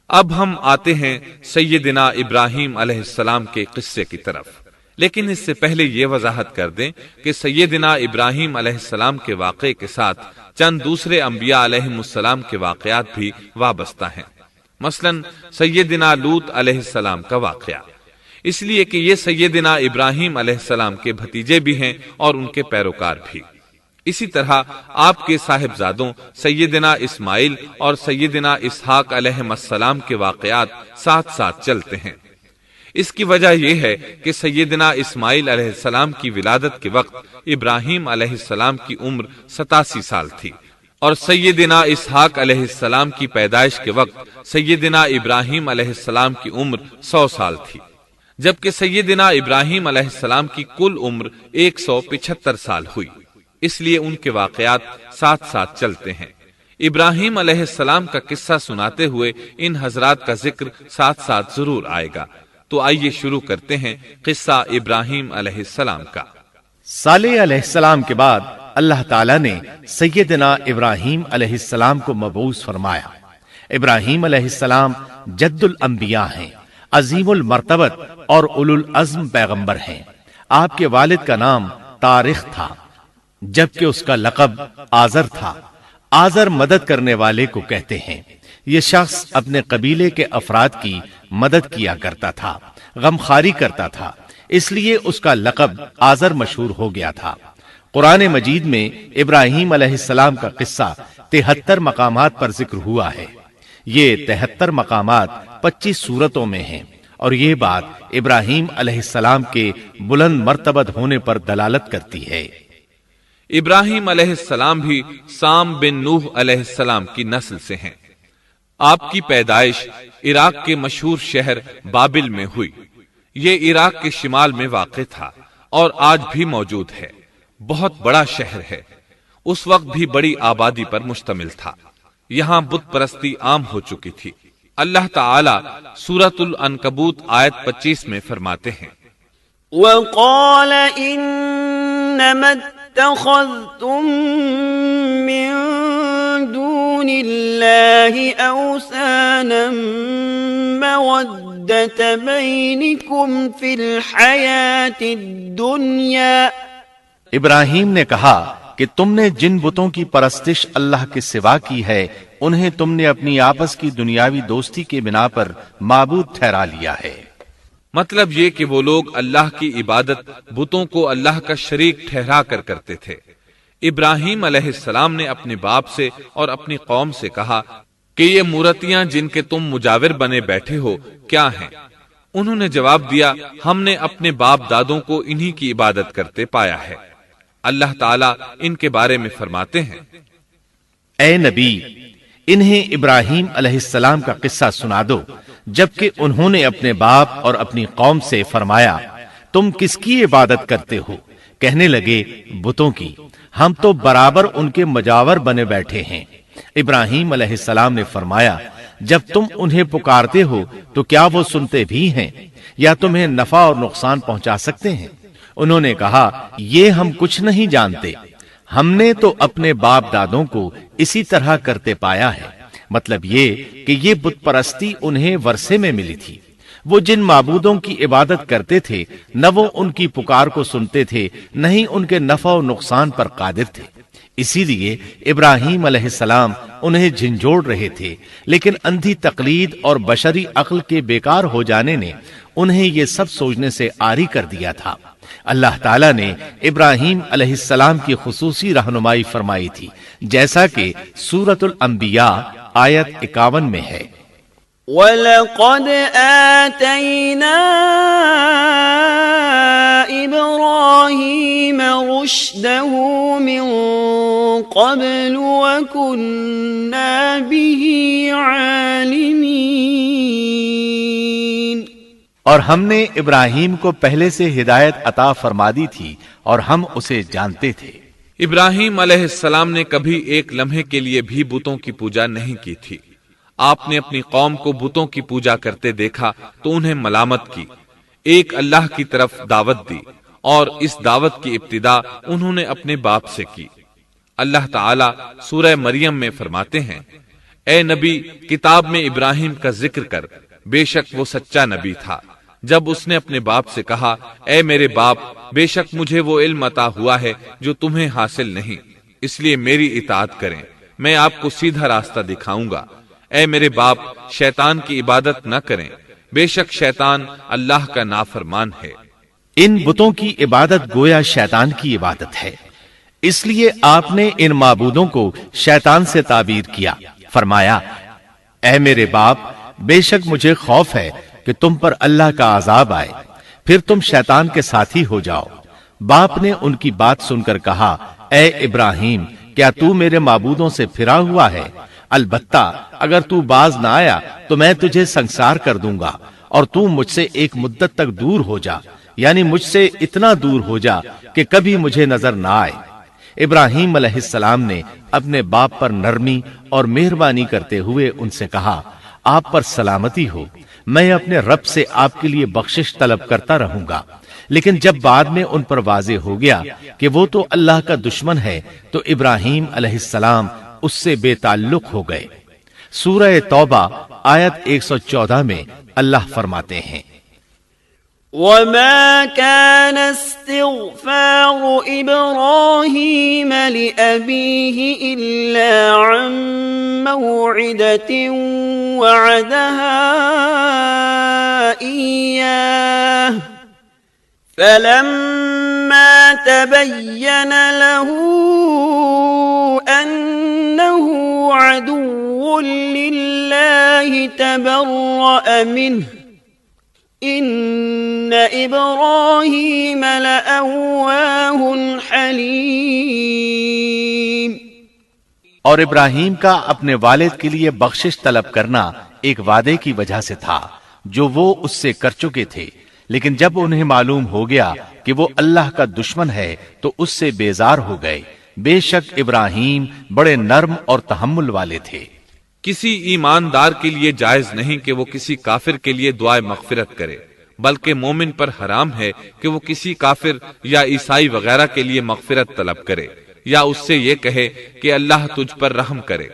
اب ہم آتے ہیں سیدنا ابراہیم علیہ السلام کے قصے کی طرف، لیکن اس سے پہلے یہ وضاحت کر دیں کہ سیدنا ابراہیم علیہ السلام کے واقعے کے ساتھ چند دوسرے انبیاء علیہ السلام کے واقعات بھی وابستہ ہیں، مثلا سیدنا لوط علیہ السلام کا واقعہ، اس لیے کہ یہ سیدنا ابراہیم علیہ السلام کے بھتیجے بھی ہیں اور ان کے پیروکار بھی۔ اسی طرح آپ کے صاحبزادوں سیدنا اسماعیل اور سیدنا اسحاق علیہ السلام کے واقعات ساتھ ساتھ چلتے ہیں۔ اس کی وجہ یہ ہے کہ سیدنا اسماعیل علیہ السلام کی ولادت کے وقت ابراہیم علیہ السلام کی عمر 87 سال تھی، اور سیدنا اسحاق علیہ السلام کی پیدائش کے وقت سیدنا ابراہیم علیہ السلام کی عمر 100 سال تھی، جبکہ سیدنا ابراہیم علیہ السلام کی کل عمر 175 سال ہوئی، اس لیے ان کے واقعات ساتھ ساتھ چلتے ہیں۔ ابراہیم علیہ السلام کا قصہ سناتے ہوئے ان حضرات کا ذکر ساتھ ساتھ ضرور آئے گا، تو آئیے شروع کرتے ہیں قصہ ابراہیم علیہ السلام کا۔ صالح علیہ السلام کے بعد اللہ تعالیٰ نے سیدنا ابراہیم علیہ السلام کو مبعوث فرمایا۔ ابراہیم علیہ السلام جد الانبیاء ہیں، عظیم المرتبت اور اولو العزم پیغمبر ہیں۔ آپ کے والد کا نام طارق تھا، جبکہ اس کا لقب آزر تھا۔ آزر مدد کرنے والے کو کہتے ہیں۔ یہ شخص اپنے قبیلے کے افراد کی مدد کیا کرتا تھا، غمخواری کرتا تھا، اس لیے اس کا لقب آزر مشہور ہو گیا تھا۔ قرآن مجید میں ابراہیم علیہ السلام کا قصہ 73 مقامات پر ذکر ہوا ہے۔ یہ 73 مقامات 25 سورتوں میں ہیں، اور یہ بات ابراہیم علیہ السلام کے بلند مرتبت ہونے پر دلالت کرتی ہے۔ ابراہیم علیہ السلام بھی سام بن نوح علیہ السلام کی نسل سے ہیں۔ آپ کی پیدائش عراق کے مشہور شہر بابل میں ہوئی۔ یہ عراق کے شمال میں واقع تھا اور آج بھی موجود ہے۔ بہت بڑا شہر ہے، اس وقت بھی بڑی آبادی پر مشتمل تھا۔ یہاں بت پرستی عام ہو چکی تھی۔ اللہ تعالی سورۃ العنکبوت آیت 25 میں فرماتے ہیں، وَقَالَ إِنَّمَا اتَّخَذْتُم مِّن دُونِ اللَّهِ أَوْثَانًا مَّوَدَّةَ بَيْنِكُمْ فِي الْحَيَاةِ الدُّنْيَا۔ ابراہیم نے کہا کہ تم نے جن بتوں کی پرستش اللہ کے سوا کی ہے، انہیں تم نے اپنی آپس کی دنیاوی دوستی کے بنا پر معبود ٹھہرا لیا ہے۔ مطلب یہ کہ وہ لوگ اللہ کی عبادت بتوں کو اللہ کا شریک ٹھہرا کر کرتے تھے۔ ابراہیم علیہ السلام نے اپنے باپ سے اور اپنی قوم سے کہا کہ یہ مورتیاں جن کے تم مجاور بنے بیٹھے ہو کیا ہیں؟ انہوں نے جواب دیا، ہم نے اپنے باپ دادوں کو انہی کی عبادت کرتے پایا ہے۔ اللہ تعالیٰ ان کے بارے میں فرماتے ہیں، اے نبی، انہیں ابراہیم علیہ السلام کا قصہ سنا دو، جبکہ انہوں نے اپنے باپ اور اپنی قوم سے فرمایا، تم کس کی عبادت کرتے ہو؟ کہنے لگے، بتوں کی، ہم تو برابر ان کے مجاور بنے بیٹھے ہیں۔ ابراہیم علیہ السلام نے فرمایا، جب تم انہیں پکارتے ہو تو کیا وہ سنتے بھی ہیں یا تمہیں نفع اور نقصان پہنچا سکتے ہیں؟ انہوں نے کہا، یہ ہم کچھ نہیں جانتے، ہم نے تو اپنے باپ دادوں کو اسی طرح کرتے پایا ہے۔ مطلب یہ کہ یہ بت پرستی انہیں ورثے میں ملی تھی۔ وہ جن معبودوں کی عبادت کرتے تھے، نہ وہ ان کی پکار کو سنتے تھے، نہ ہی ان کے نفع و نقصان پر قادر تھے۔ اسی لیے ابراہیم علیہ السلام انہیں جھنجھوڑ رہے تھے، لیکن اندھی تقلید اور بشری عقل کے بیکار ہو جانے نے انہیں یہ سب سوچنے سے عاری کر دیا تھا۔ اللہ تعالیٰ نے ابراہیم علیہ السلام کی خصوصی رہنمائی فرمائی تھی، جیسا کہ سورۃ الانبیاء آیت 51 میں ہے، وَلَقَدْ آتَيْنَا إِبْرَاهِيمَ رُشْدَهُ مِن قَبْلُ وَكُنَّا بِهِ عَالِمِينَ۔ اور ہم نے ابراہیم کو پہلے سے ہدایت عطا فرما دی تھی اور ہم اسے جانتے تھے۔ ابراہیم علیہ السلام نے کبھی ایک لمحے کے لیے بھی بتوں کی پوجا نہیں کی تھی۔ آپ نے اپنی قوم کو بتوں کی پوجا کرتے دیکھا تو انہیں ملامت کی، ایک اللہ کی طرف دعوت دی، اور اس دعوت کی ابتدا انہوں نے اپنے باپ سے کی۔ اللہ تعالیٰ سورہ مریم میں فرماتے ہیں، اے نبی، کتاب میں ابراہیم کا ذکر کر، بے شک وہ سچا نبی تھا۔ جب اس نے اپنے باپ سے کہا، اے میرے باپ، بے شک مجھے وہ علم عطا ہوا ہے جو تمہیں حاصل نہیں، اس لیے میری اطاعت کریں، میں آپ کو سیدھا راستہ دکھاؤں گا۔ اے میرے باپ، شیطان کی عبادت نہ کریں، بے شک شیطان اللہ کا نافرمان ہے۔ ان بتوں کی عبادت گویا شیطان کی عبادت ہے، اس لیے آپ نے ان معبودوں کو شیطان سے تعبیر کیا۔ فرمایا، اے میرے باپ، بے شک مجھے خوف ہے کہ تم پر اللہ کا عذاب آئے، پھر تم شیطان کے ساتھی ہو جاؤ۔ باپ نے ان کی بات سن کر کہا، اے ابراہیم، کیا تو میرے معبودوں سے پھرا ہوا ہے؟ البتہ اگر تو باز نہ آیا تو میں تجھے سنسار کر دوں گا، اور تو مجھ سے ایک مدت تک دور ہو جا، یعنی مجھ سے اتنا دور ہو جا کہ کبھی مجھے نظر نہ آئے۔ ابراہیم علیہ السلام نے اپنے باپ پر نرمی اور مہربانی کرتے ہوئے ان سے کہا، آپ پر سلامتی ہو، میں اپنے رب سے آپ کے لیے بخشش طلب کرتا رہوں گا۔ لیکن جب بعد میں ان پر واضح ہو گیا کہ وہ تو اللہ کا دشمن ہے، تو ابراہیم علیہ السلام اس سے بے تعلق ہو گئے۔ سورہ توبہ آیت 114 میں اللہ فرماتے ہیں، وما كان استغفار إبراهيم لأبيه إلا عن موعدة وعدها إياه فلما تبين له أنه عدو لله تبرأ منه ان ابراہیم لأواہ حلیم۔ اور ابراہیم کا اپنے والد کے لیے بخشش طلب کرنا ایک وعدے کی وجہ سے تھا جو وہ اس سے کر چکے تھے، لیکن جب انہیں معلوم ہو گیا کہ وہ اللہ کا دشمن ہے تو اس سے بیزار ہو گئے۔ بے شک ابراہیم بڑے نرم اور تحمل والے تھے۔ کسی ایماندار کے لیے جائز نہیں کہ وہ کسی کافر کے لیے دعائے مغفرت کرے، بلکہ مومن پر حرام ہے کہ وہ کسی کافر یا عیسائی وغیرہ کے لیے مغفرت طلب کرے یا اس سے یہ کہے کہ اللہ تجھ پر رحم کرے۔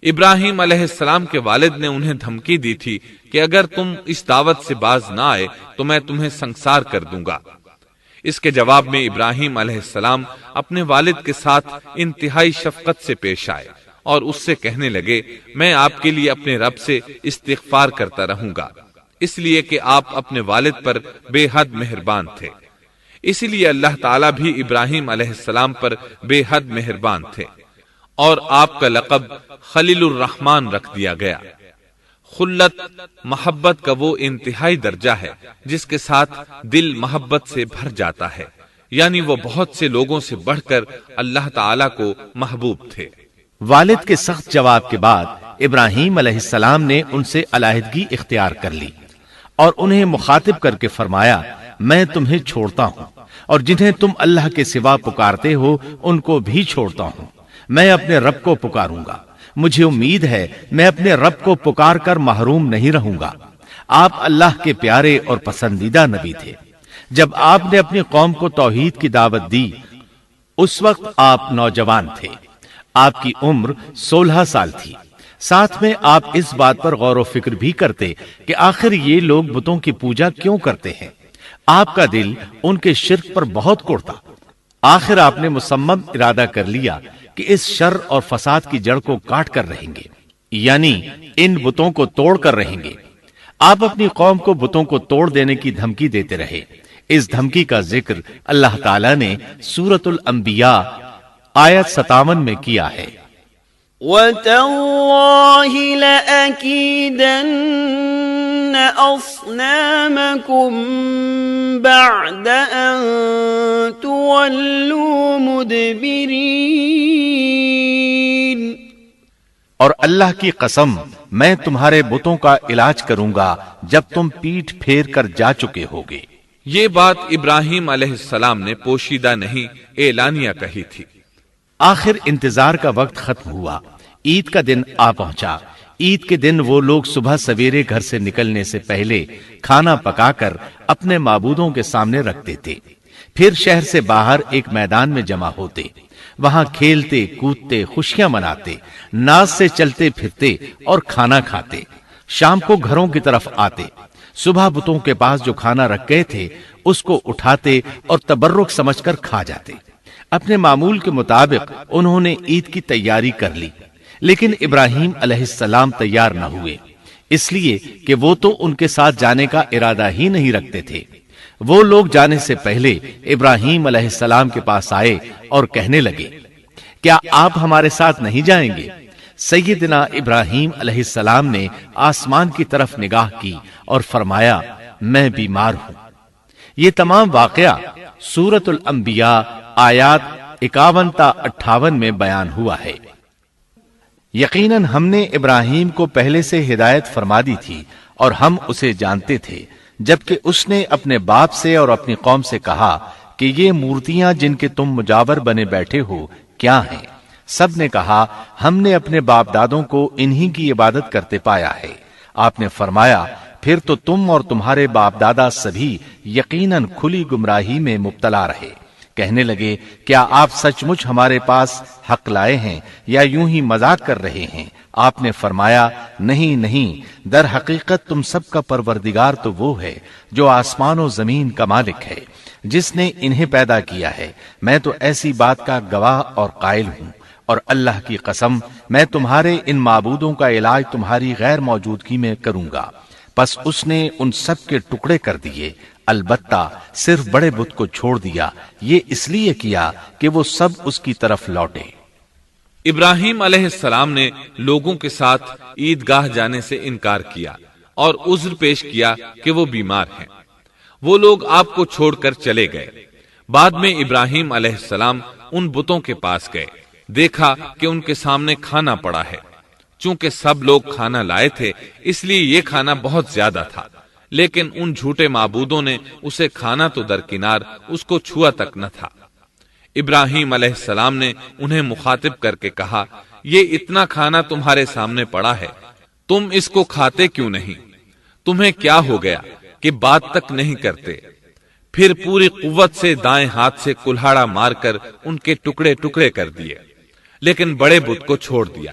ابراہیم علیہ السلام کے والد نے انہیں دھمکی دی تھی کہ اگر تم اس دعوت سے باز نہ آئے تو میں تمہیں سنسار کر دوں گا۔ اس کے جواب میں ابراہیم علیہ السلام اپنے والد کے ساتھ انتہائی شفقت سے پیش آئے اور اس سے کہنے لگے، میں آپ کے لیے اپنے رب سے استغفار کرتا رہوں گا، اس لیے کہ آپ اپنے والد پر بے حد مہربان تھے۔ اسی لیے اللہ تعالیٰ بھی ابراہیم علیہ السلام پر بے حد مہربان تھے، اور آپ کا لقب خلیل الرحمن رکھ دیا گیا۔ خلت محبت کا وہ انتہائی درجہ ہے جس کے ساتھ دل محبت سے بھر جاتا ہے، یعنی وہ بہت سے لوگوں سے بڑھ کر اللہ تعالیٰ کو محبوب تھے۔ والد کے سخت جواب کے بعد ابراہیم علیہ السلام نے ان سے علیحدگی اختیار کر لی اور انہیں مخاطب کر کے فرمایا، میں تمہیں چھوڑتا ہوں اور جنہیں تم اللہ کے سوا پکارتے ہو ان کو بھی چھوڑتا ہوں، میں اپنے رب کو پکاروں گا، مجھے امید ہے میں اپنے رب کو پکار کر محروم نہیں رہوں گا۔ آپ اللہ کے پیارے اور پسندیدہ نبی تھے۔ جب آپ نے اپنی قوم کو توحید کی دعوت دی اس وقت آپ نوجوان تھے، آپ کی عمر 16 سال تھی۔ ساتھ میں آپ اس بات پر غور و فکر بھی کرتے کہ آخر یہ لوگ بتوں کی پوجا کیوں کرتے ہیں۔ آپ کا دل ان کے شرک پر بہت کوڑتا۔ آخر آپ نے مصمم ارادہ کر لیا کہ اس شر اور فساد کی جڑ کو کاٹ کر رہیں گے، یعنی ان بتوں کو توڑ کر رہیں گے۔ آپ اپنی قوم کو بتوں کو توڑ دینے کی دھمکی دیتے رہے۔ اس دھمکی کا ذکر اللہ تعالیٰ نے سورۃ الانبیاء آیت 57 میں کیا ہے، وَتَاللَّهِ لَأَكِيدَنَّ أَصْنَامَكُمْ بَعْدَ أَن تُوَلُّوا مُدْبِرِينَ۔ اور اللہ کی قسم میں تمہارے بتوں کا علاج کروں گا جب تم پیٹھ پھیر کر جا چکے ہوگے۔ یہ بات ابراہیم علیہ السلام نے پوشیدہ نہیں اعلانیہ کہی تھی۔ آخر انتظار کا وقت ختم ہوا، عید کا دن آ پہنچا۔ عید کے دن وہ لوگ صبح سویرے گھر سے نکلنے سے پہلے کھانا پکا کر اپنے معبودوں کے سامنے رکھتے تھے، پھر شہر سے باہر ایک میدان میں جمع ہوتے۔ وہاں کھیلتے کودتے خوشیاں مناتے، ناز سے چلتے پھرتے اور کھانا کھاتے، شام کو گھروں کی طرف آتے، صبح بتوں کے پاس جو کھانا رکھ گئے تھے اس کو اٹھاتے اور تبرک سمجھ کر کھا جاتے۔ اپنے معمول کے مطابق انہوں نے عید کی تیاری کر لی، لیکن ابراہیم علیہ السلام تیار نہ ہوئے، اس لیے کہ وہ تو ان کے ساتھ جانے کا ارادہ ہی نہیں رکھتے تھے۔ وہ لوگ جانے سے پہلے ابراہیم علیہ السلام کے پاس آئے اور کہنے لگے، کیا آپ ہمارے ساتھ نہیں جائیں گے؟ سیدنا ابراہیم علیہ السلام نے آسمان کی طرف نگاہ کی اور فرمایا، میں بیمار ہوں۔ یہ تمام واقعہ سورۃ الانبیاء آیات 51 تا 58 میں بیان ہوا ہے۔ یقیناً ہم نے ابراہیم کو پہلے سے ہدایت فرما دی تھی اور ہم اسے جانتے تھے، جبکہ اس نے اپنے باپ سے اور اپنی قوم سے کہا کہ یہ مورتیاں جن کے تم مجاور بنے بیٹھے ہو کیا ہیں؟ سب نے کہا، ہم نے اپنے باپ دادوں کو انہی کی عبادت کرتے پایا ہے۔ آپ نے فرمایا، پھر تو تم اور تمہارے باپ دادا سبھی یقیناً کھلی گمراہی میں مبتلا رہے۔ کہنے لگے، کیا آپ سچ مچ ہمارے پاس حق لائے ہیں یا یوں ہی مذاق کر رہے ہیں؟ آپ نے فرمایا، نہیں نہیں، در حقیقت تم سب کا پروردگار تو وہ ہے جو آسمان و زمین کا مالک ہے، جس نے انہیں پیدا کیا ہے۔ میں تو ایسی بات کا گواہ اور قائل ہوں، اور اللہ کی قسم میں تمہارے ان معبودوں کا علاج تمہاری غیر موجودگی میں کروں گا۔ پس اس نے ان سب کے ٹکڑے کر دیے، البتہ صرف بڑے بت کو چھوڑ دیا، یہ اس لیے کیا کہ وہ سب اس کی طرف لوٹے۔ ابراہیم علیہ السلام نے لوگوں کے ساتھ عیدگاہ جانے سے انکار کیا اور عذر پیش کیا کہ وہ بیمار ہیں۔ وہ لوگ آپ کو چھوڑ کر چلے گئے۔ بعد میں ابراہیم علیہ السلام ان بتوں کے پاس گئے، دیکھا کہ ان کے سامنے کھانا پڑا ہے۔ چونکہ سب لوگ کھانا لائے تھے اس لیے یہ کھانا بہت زیادہ تھا، لیکن ان جھوٹے معبودوں نے اسے کھانا تو درکنار اس کو چھوا تک نہ تھا۔ ابراہیم علیہ السلام نے انہیں مخاطب کر کے کہا، یہ اتنا کھانا تمہارے سامنے پڑا ہے، تم اس کو کھاتے کیوں نہیں؟ تمہیں کیا ہو گیا کہ بات تک نہیں کرتے؟ پھر پوری قوت سے دائیں ہاتھ سے کلہاڑا مار کر ان کے ٹکڑے ٹکڑے کر دیے، لیکن بڑے بت کو چھوڑ دیا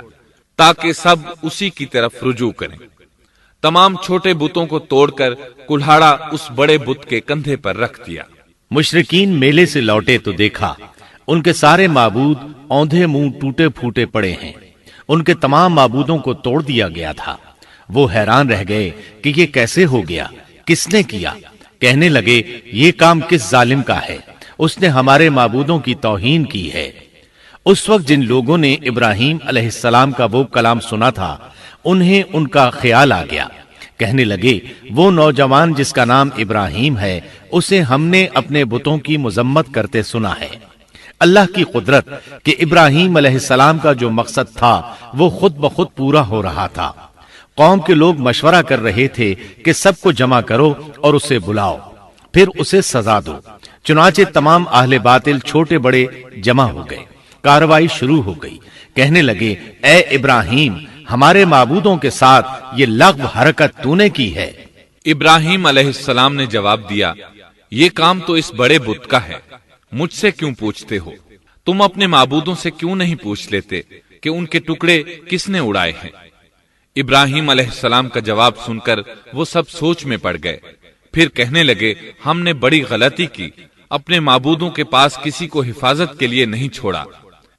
تاکہ سب اسی کی طرف رجوع کریں۔ تمام چھوٹے بتوں کو توڑ کر کلہاڑا اس بڑے بت کے کندھے پر رکھ دیا۔ مشرکین میلے سے لوٹے تو دیکھا ان کے سارے معبود اوندھے منہ ٹوٹے پھوٹے پڑے ہیں، ان کے تمام معبودوں کو توڑ دیا گیا تھا۔ وہ حیران رہ گئے کہ یہ کیسے ہو گیا، کس نے کیا؟ کہنے لگے، یہ کام کس ظالم کا ہے؟ اس نے ہمارے معبودوں کی توہین کی ہے۔ اس وقت جن لوگوں نے ابراہیم علیہ السلام کا وہ کلام سنا تھا انہیں ان کا خیال آ گیا۔ کہنے لگے، وہ نوجوان جس کا نام ابراہیم ہے اسے ہم نے اپنے بتوں کی مذمت کرتے سنا ہے۔ اللہ کی قدرت کہ ابراہیم علیہ السلام کا جو مقصد تھا وہ خود بخود پورا ہو رہا تھا۔ قوم کے لوگ مشورہ کر رہے تھے کہ سب کو جمع کرو اور اسے بلاؤ، پھر اسے سزا دو۔ چنانچہ تمام اہل باطل چھوٹے بڑے جمع ہو گئے، کارروائی شروع ہو گئی۔ کہنے لگے، اے ابراہیم، ہمارے معبودوں کے ساتھ یہ لغو حرکت تو نے کی ہے۔ ابراہیم علیہ السلام نے جواب دیا، یہ کام تو اس بڑے بت کا ہے، مجھ سے کیوں پوچھتے ہو؟ تم اپنے معبودوں سے کیوں نہیں پوچھ لیتے کہ ان کے ٹکڑے کس نے اڑائے ہیں؟ ابراہیم علیہ السلام کا جواب سن کر وہ سب سوچ میں پڑ گئے۔ پھر کہنے لگے، ہم نے بڑی غلطی کی، اپنے معبودوں کے پاس کسی کو حفاظت کے لیے نہیں چھوڑا۔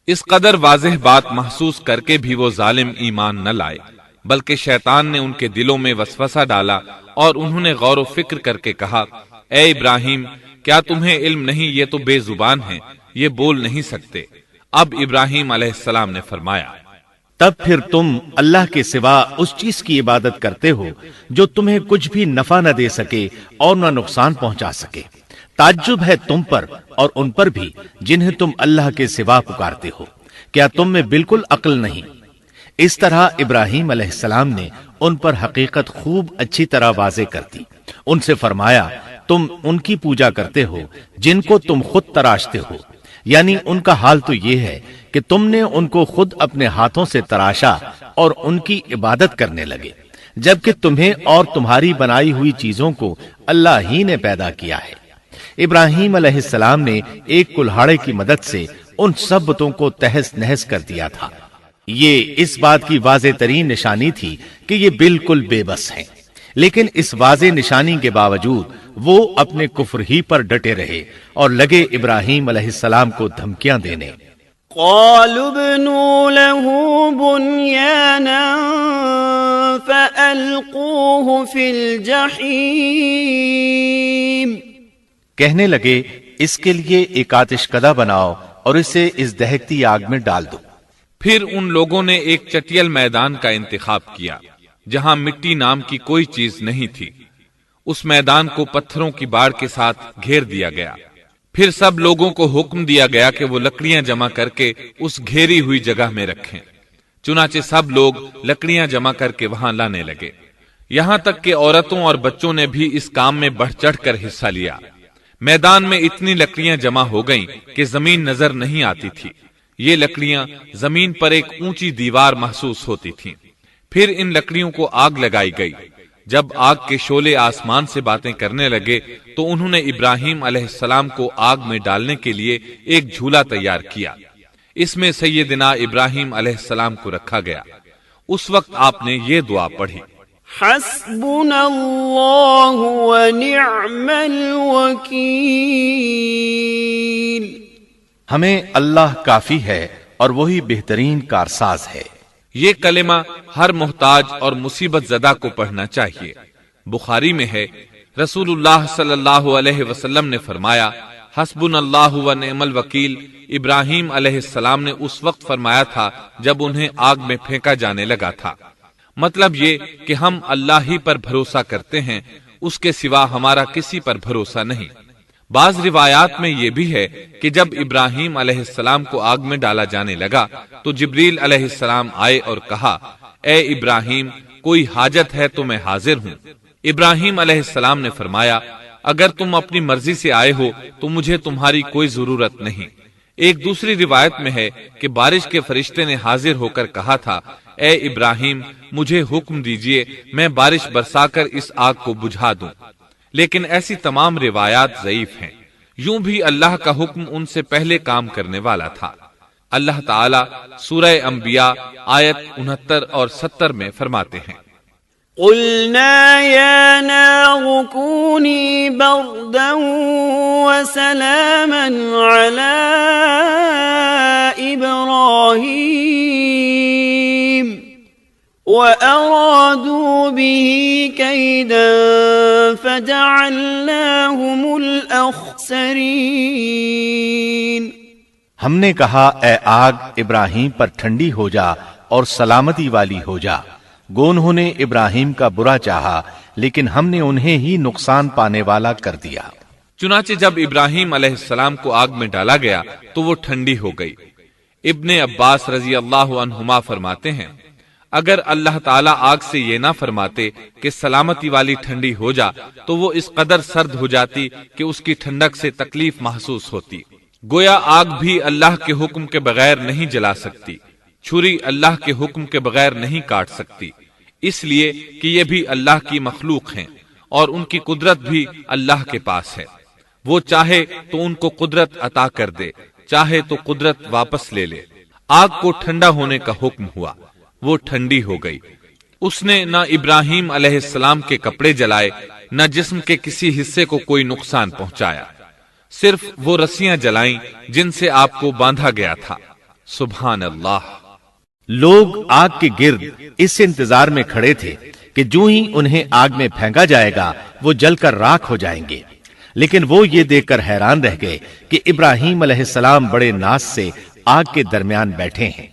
اس قدر واضح بات محسوس کر کے بھی وہ ظالم ایمان نہ لائے، بلکہ شیطان نے ان کے دلوں میں وسوسہ ڈالا اور انہوں نے غور و فکر کر کے کہا، اے ابراہیم، کیا تمہیں علم نہیں؟ یہ تو بے زبان ہیں، یہ بول نہیں سکتے۔ اب ابراہیم علیہ السلام نے فرمایا، تب پھر تم اللہ کے سوا اس چیز کی عبادت کرتے ہو جو تمہیں کچھ بھی نفع نہ دے سکے اور نہ نقصان پہنچا سکے۔ تعجب ہے تم پر اور ان پر بھی جنہیں تم اللہ کے سوا پکارتے ہو، کیا تم میں بالکل عقل نہیں؟ اس طرح ابراہیم علیہ السلام نے ان پر حقیقت خوب اچھی طرح واضح کر دی۔ ان سے فرمایا، تم ان کی پوجا کرتے ہو جن کو تم خود تراشتے ہو، یعنی ان کا حال تو یہ ہے کہ تم نے ان کو خود اپنے ہاتھوں سے تراشا اور ان کی عبادت کرنے لگے، جبکہ تمہیں اور تمہاری بنائی ہوئی چیزوں کو اللہ ہی نے پیدا کیا ہے۔ ابراہیم علیہ السلام نے ایک کلہاڑے کی مدد سے ان سب بتوں کو تہس نہس کر دیا تھا۔ یہ اس بات کی واضح ترین نشانی تھی کہ یہ بالکل بے بس ہیں، لیکن اس واضح نشانی کے باوجود وہ اپنے کفر ہی پر ڈٹے رہے اور لگے ابراہیم علیہ السلام کو دھمکیاں دینے۔ قالوا ابنوا له بنيانا فألقوه في الجحيم، کہنے لگے اس کے لیے ایک آتش کدہ بناؤ اور اسے اس دہکتی آگ میں ڈال دو۔ پھر ان لوگوں نے ایک چٹیل میدان کا انتخاب کیا جہاں مٹی نام کی کوئی چیز نہیں تھی۔ اس میدان کو پتھروں کی باڑ کے ساتھ گھیر دیا گیا۔ پھر سب لوگوں کو حکم دیا گیا کہ وہ لکڑیاں جمع کر کے اس گھیری ہوئی جگہ میں رکھیں۔ چنانچہ سب لوگ لکڑیاں جمع کر کے وہاں لانے لگے، یہاں تک کہ عورتوں اور بچوں نے بھی اس کام میں بڑھ چڑھ کر حصہ لیا۔ میدان میں اتنی لکڑیاں جمع ہو گئیں کہ زمین نظر نہیں آتی تھی۔ یہ لکڑیاں زمین پر ایک اونچی دیوار محسوس ہوتی تھیں۔ پھر ان لکڑیوں کو آگ لگائی گئی۔ جب آگ کے شعلے آسمان سے باتیں کرنے لگے تو انہوں نے ابراہیم علیہ السلام کو آگ میں ڈالنے کے لیے ایک جھولا تیار کیا۔ اس میں سیدنا ابراہیم علیہ السلام کو رکھا گیا۔ اس وقت آپ نے یہ دعا پڑھی، حسبنا اللہ ونعم الوکیل، ہمیں اللہ کافی ہے اور وہی بہترین کارساز ہے۔ یہ کلمہ ہر محتاج اور مصیبت زدہ کو پڑھنا چاہیے۔ بخاری میں ہے، رسول اللہ صلی اللہ علیہ وسلم نے فرمایا، حسبنا اللہ و نعم الوکیل ابراہیم علیہ السلام نے اس وقت فرمایا تھا جب انہیں آگ میں پھینکا جانے لگا تھا۔ مطلب یہ کہ ہم اللہ ہی پر بھروسہ کرتے ہیں، اس کے سوا ہمارا کسی پر بھروسہ نہیں۔ بعض روایات میں یہ بھی ہے کہ جب ابراہیم علیہ السلام کو آگ میں ڈالا جانے لگا تو جبریل علیہ السلام آئے اور کہا، اے ابراہیم، کوئی حاجت ہے تو میں حاضر ہوں۔ ابراہیم علیہ السلام نے فرمایا، اگر تم اپنی مرضی سے آئے ہو تو مجھے تمہاری کوئی ضرورت نہیں۔ ایک دوسری روایت میں ہے کہ بارش کے فرشتے نے حاضر ہو کر کہا تھا، اے ابراہیم، مجھے حکم دیجئے میں بارش برسا کر اس آگ کو بجھا دوں۔ لیکن ایسی تمام روایات ضعیف ہیں۔ یوں بھی اللہ کا حکم ان سے پہلے کام کرنے والا تھا۔ اللہ تعالیٰ سورہ انبیاء آیت 69 اور 70 میں فرماتے ہیں، قلنا یا نار کونی بردا وسلاما علی ابراہیم وَأَرَادُوا بِهِ كَيْدًا فَجَعَلْنَاهُمُ الْأَخْسَرِينَ۔ ہم نے کہا، اے آگ ابراہیم پر ٹھنڈی ہو جا اور سلامتی والی ہو جا۔ گو انہوں نے ابراہیم کا برا چاہا لیکن ہم نے انہیں ہی نقصان پانے والا کر دیا۔ چنانچہ جب ابراہیم علیہ السلام کو آگ میں ڈالا گیا تو وہ ٹھنڈی ہو گئی۔ ابن عباس رضی اللہ عنہما فرماتے ہیں، اگر اللہ تعالیٰ آگ سے یہ نہ فرماتے کہ سلامتی والی ٹھنڈی ہو جا تو وہ اس قدر سرد ہو جاتی کہ اس کی ٹھنڈک سے تکلیف محسوس ہوتی۔ گویا آگ بھی اللہ کے حکم کے بغیر نہیں جلا سکتی، چھری اللہ کے حکم کے بغیر نہیں کاٹ سکتی، اس لیے کہ یہ بھی اللہ کی مخلوق ہیں اور ان کی قدرت بھی اللہ کے پاس ہے۔ وہ چاہے تو ان کو قدرت عطا کر دے، چاہے تو قدرت واپس لے لے۔ آگ کو ٹھنڈا ہونے کا حکم ہوا، وہ ٹھنڈی ہو گئی۔ اس نے نہ ابراہیم علیہ السلام کے کپڑے جلائے، نہ جسم کے کسی حصے کو کوئی نقصان پہنچایا، صرف وہ رسیاں جلائیں جن سے آپ کو باندھا گیا تھا۔ سبحان اللہ۔ لوگ آگ کے گرد اس انتظار میں کھڑے تھے کہ جو ہی انہیں آگ میں پھینکا جائے گا وہ جل کر راکھ ہو جائیں گے، لیکن وہ یہ دیکھ کر حیران رہ گئے کہ ابراہیم علیہ السلام بڑے ناز سے آگ کے درمیان بیٹھے ہیں۔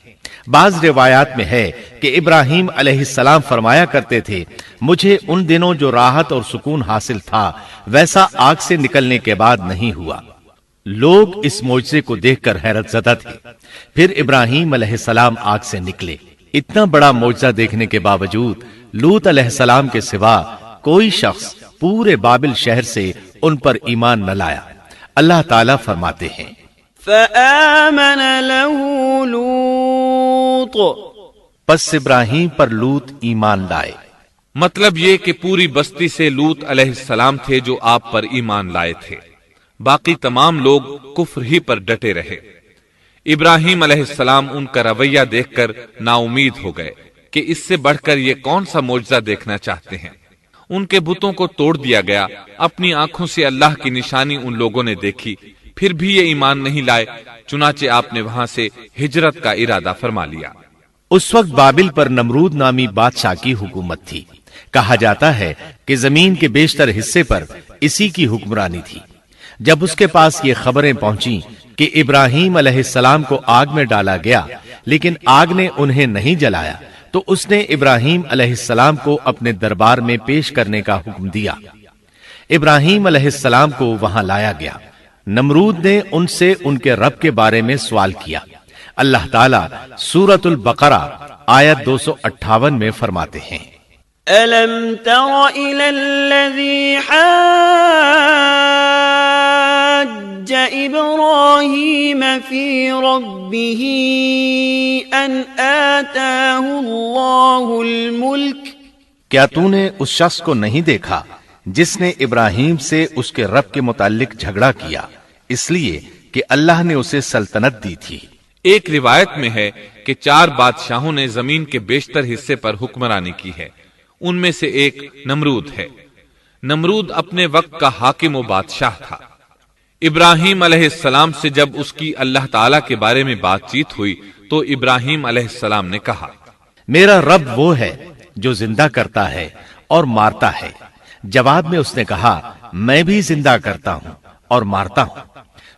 بعض روایات میں ہے کہ ابراہیم علیہ السلام فرمایا کرتے تھے، مجھے ان دنوں جو راحت اور سکون حاصل تھا ویسا آگ سے نکلنے کے بعد نہیں ہوا۔ لوگ اس معجزے کو دیکھ کر حیرت زدہ تھے۔ پھر ابراہیم علیہ السلام آگ سے نکلے۔ اتنا بڑا معجزہ دیکھنے کے باوجود لوط علیہ السلام کے سوا کوئی شخص پورے بابل شہر سے ان پر ایمان نہ لایا۔ اللہ تعالیٰ فرماتے ہیں، فآمن له لوط، پس ابراہیم پر لوط ایمان لائے۔ مطلب یہ کہ پوری بستی سے لوط علیہ السلام تھے جو آپ پر ایمان لائے تھے، باقی تمام لوگ کفر ہی پر ڈٹے رہے۔ ابراہیم علیہ السلام ان کا رویہ دیکھ کر نا امید ہو گئے کہ اس سے بڑھ کر یہ کون سا معجزہ دیکھنا چاہتے ہیں۔ ان کے بتوں کو توڑ دیا گیا، اپنی آنکھوں سے اللہ کی نشانی ان لوگوں نے دیکھی، پھر بھی یہ ایمان نہیں لائے، چنانچہ آپ نے وہاں سے ہجرت کا ارادہ فرما لیا۔ اس وقت بابل پر نمرود نامی بادشاہ کی حکومت تھی۔ کہا جاتا ہے کہ زمین کے بیشتر حصے پر اسی کی حکمرانی تھی۔ جب اس کے پاس یہ خبریں پہنچیں کہ ابراہیم علیہ السلام کو آگ میں ڈالا گیا لیکن آگ نے انہیں نہیں جلایا، تو اس نے ابراہیم علیہ السلام کو اپنے دربار میں پیش کرنے کا حکم دیا۔ ابراہیم علیہ السلام کو وہاں لایا گیا۔ نمرود نے ان سے ان کے رب کے بارے میں سوال کیا۔ اللہ تعالیٰ سورۃ البقرہ آیت 258 میں فرماتے ہیں، أَلَمْ تَرَ إِلَى الَّذِي حَاجَّ إِبْرَاهِيمَ فِي رَبِّهِ أَنْ آتَاهُ اللَّهُ الْمُلْكَ۔ کیا تو نے اس شخص کو نہیں دیکھا جس نے ابراہیم سے اس کے رب کے متعلق جھگڑا کیا اس لیے کہ اللہ نے اسے سلطنت دی تھی۔ ایک روایت میں ہے کہ 4 بادشاہوں نے زمین کے بیشتر حصے پر حکمرانی کی ہے، ان میں سے ایک نمرود ہے۔ نمرود اپنے وقت کا حاکم و بادشاہ تھا۔ ابراہیم علیہ السلام سے جب اس کی اللہ تعالیٰ کے بارے میں بات چیت ہوئی تو ابراہیم علیہ السلام نے کہا، میرا رب وہ ہے جو زندہ کرتا ہے اور مارتا ہے۔ جواب میں اس نے کہا، میں بھی زندہ کرتا ہوں اور مارتا ہوں۔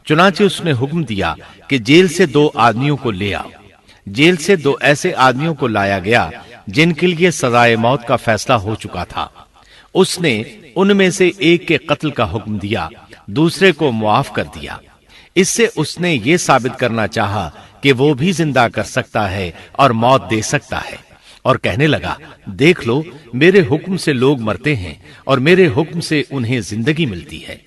چنانچہ اس نے حکم دیا کہ جیل سے 2 آدمیوں کو لے آؤ۔ جیل سے 2 ایسے آدمیوں کو لایا گیا جن کے لیے سزائے موت کا فیصلہ ہو چکا تھا۔ اس نے ان میں سے ایک کے قتل کا حکم دیا، دوسرے کو معاف کر دیا۔ اس سے اس نے یہ ثابت کرنا چاہا کہ وہ بھی زندہ کر سکتا ہے اور موت دے سکتا ہے، اور کہنے لگا، دیکھ لو میرے حکم سے لوگ مرتے ہیں اور میرے حکم سے انہیں زندگی ملتی ہے۔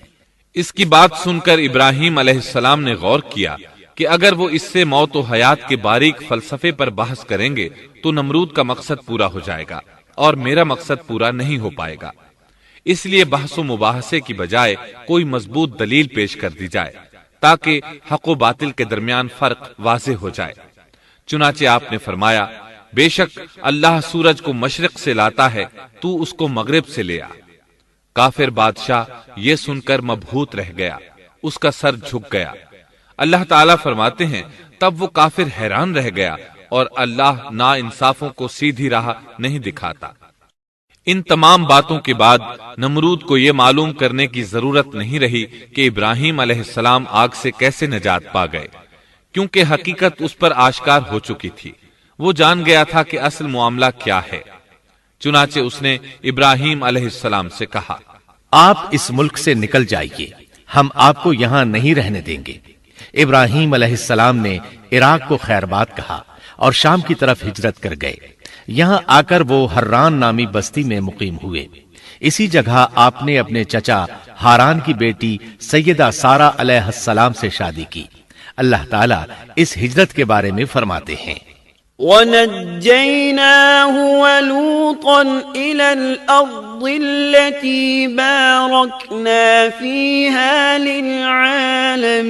اس کی بات سن کر ابراہیم علیہ السلام نے غور کیا کہ اگر وہ اس سے موت و حیات کے باریک فلسفے پر بحث کریں گے تو نمرود کا مقصد پورا ہو جائے گا اور میرا مقصد پورا نہیں ہو پائے گا۔ اس لیے بحث و مباحثے کی بجائے کوئی مضبوط دلیل پیش کر دی جائے تاکہ حق و باطل کے درمیان فرق واضح ہو جائے۔ چنانچہ آپ نے فرمایا، بے شک اللہ سورج کو مشرق سے لاتا ہے، تو اس کو مغرب سے لے آ۔ کافر بادشاہ یہ سن کر مبہوت رہ گیا، اس کا سر جھک گیا۔ اللہ تعالیٰ فرماتے ہیں، تب وہ کافر حیران رہ گیا اور اللہ نا انصافوں کو سیدھی راہ نہیں دکھاتا۔ ان تمام باتوں کے بعد نمرود کو یہ معلوم کرنے کی ضرورت نہیں رہی کہ ابراہیم علیہ السلام آگ سے کیسے نجات پا گئے، کیونکہ حقیقت اس پر آشکار ہو چکی تھی۔ وہ جان گیا تھا کہ اصل معاملہ کیا ہے۔ چنانچہ اس نے ابراہیم علیہ السلام سے کہا، آپ اس ملک سے نکل جائیے، ہم آپ کو یہاں نہیں رہنے دیں گے۔ ابراہیم علیہ السلام نے عراق کو خیر بات کہا اور شام کی طرف ہجرت کر گئے۔ یہاں آ کر وہ حران نامی بستی میں مقیم ہوئے۔ اسی جگہ آپ نے اپنے چچا ہاران کی بیٹی سیدہ سارہ علیہ السلام سے شادی کی۔ اللہ تعالیٰ اس ہجرت کے بارے میں فرماتے ہیں، وَنَجَّيْنَاهُ وَلُوطًا إِلَى الْأَرْضِ الَّتِي بَارَكْنَا فِيهَا لِلْعَالَمِينَ۔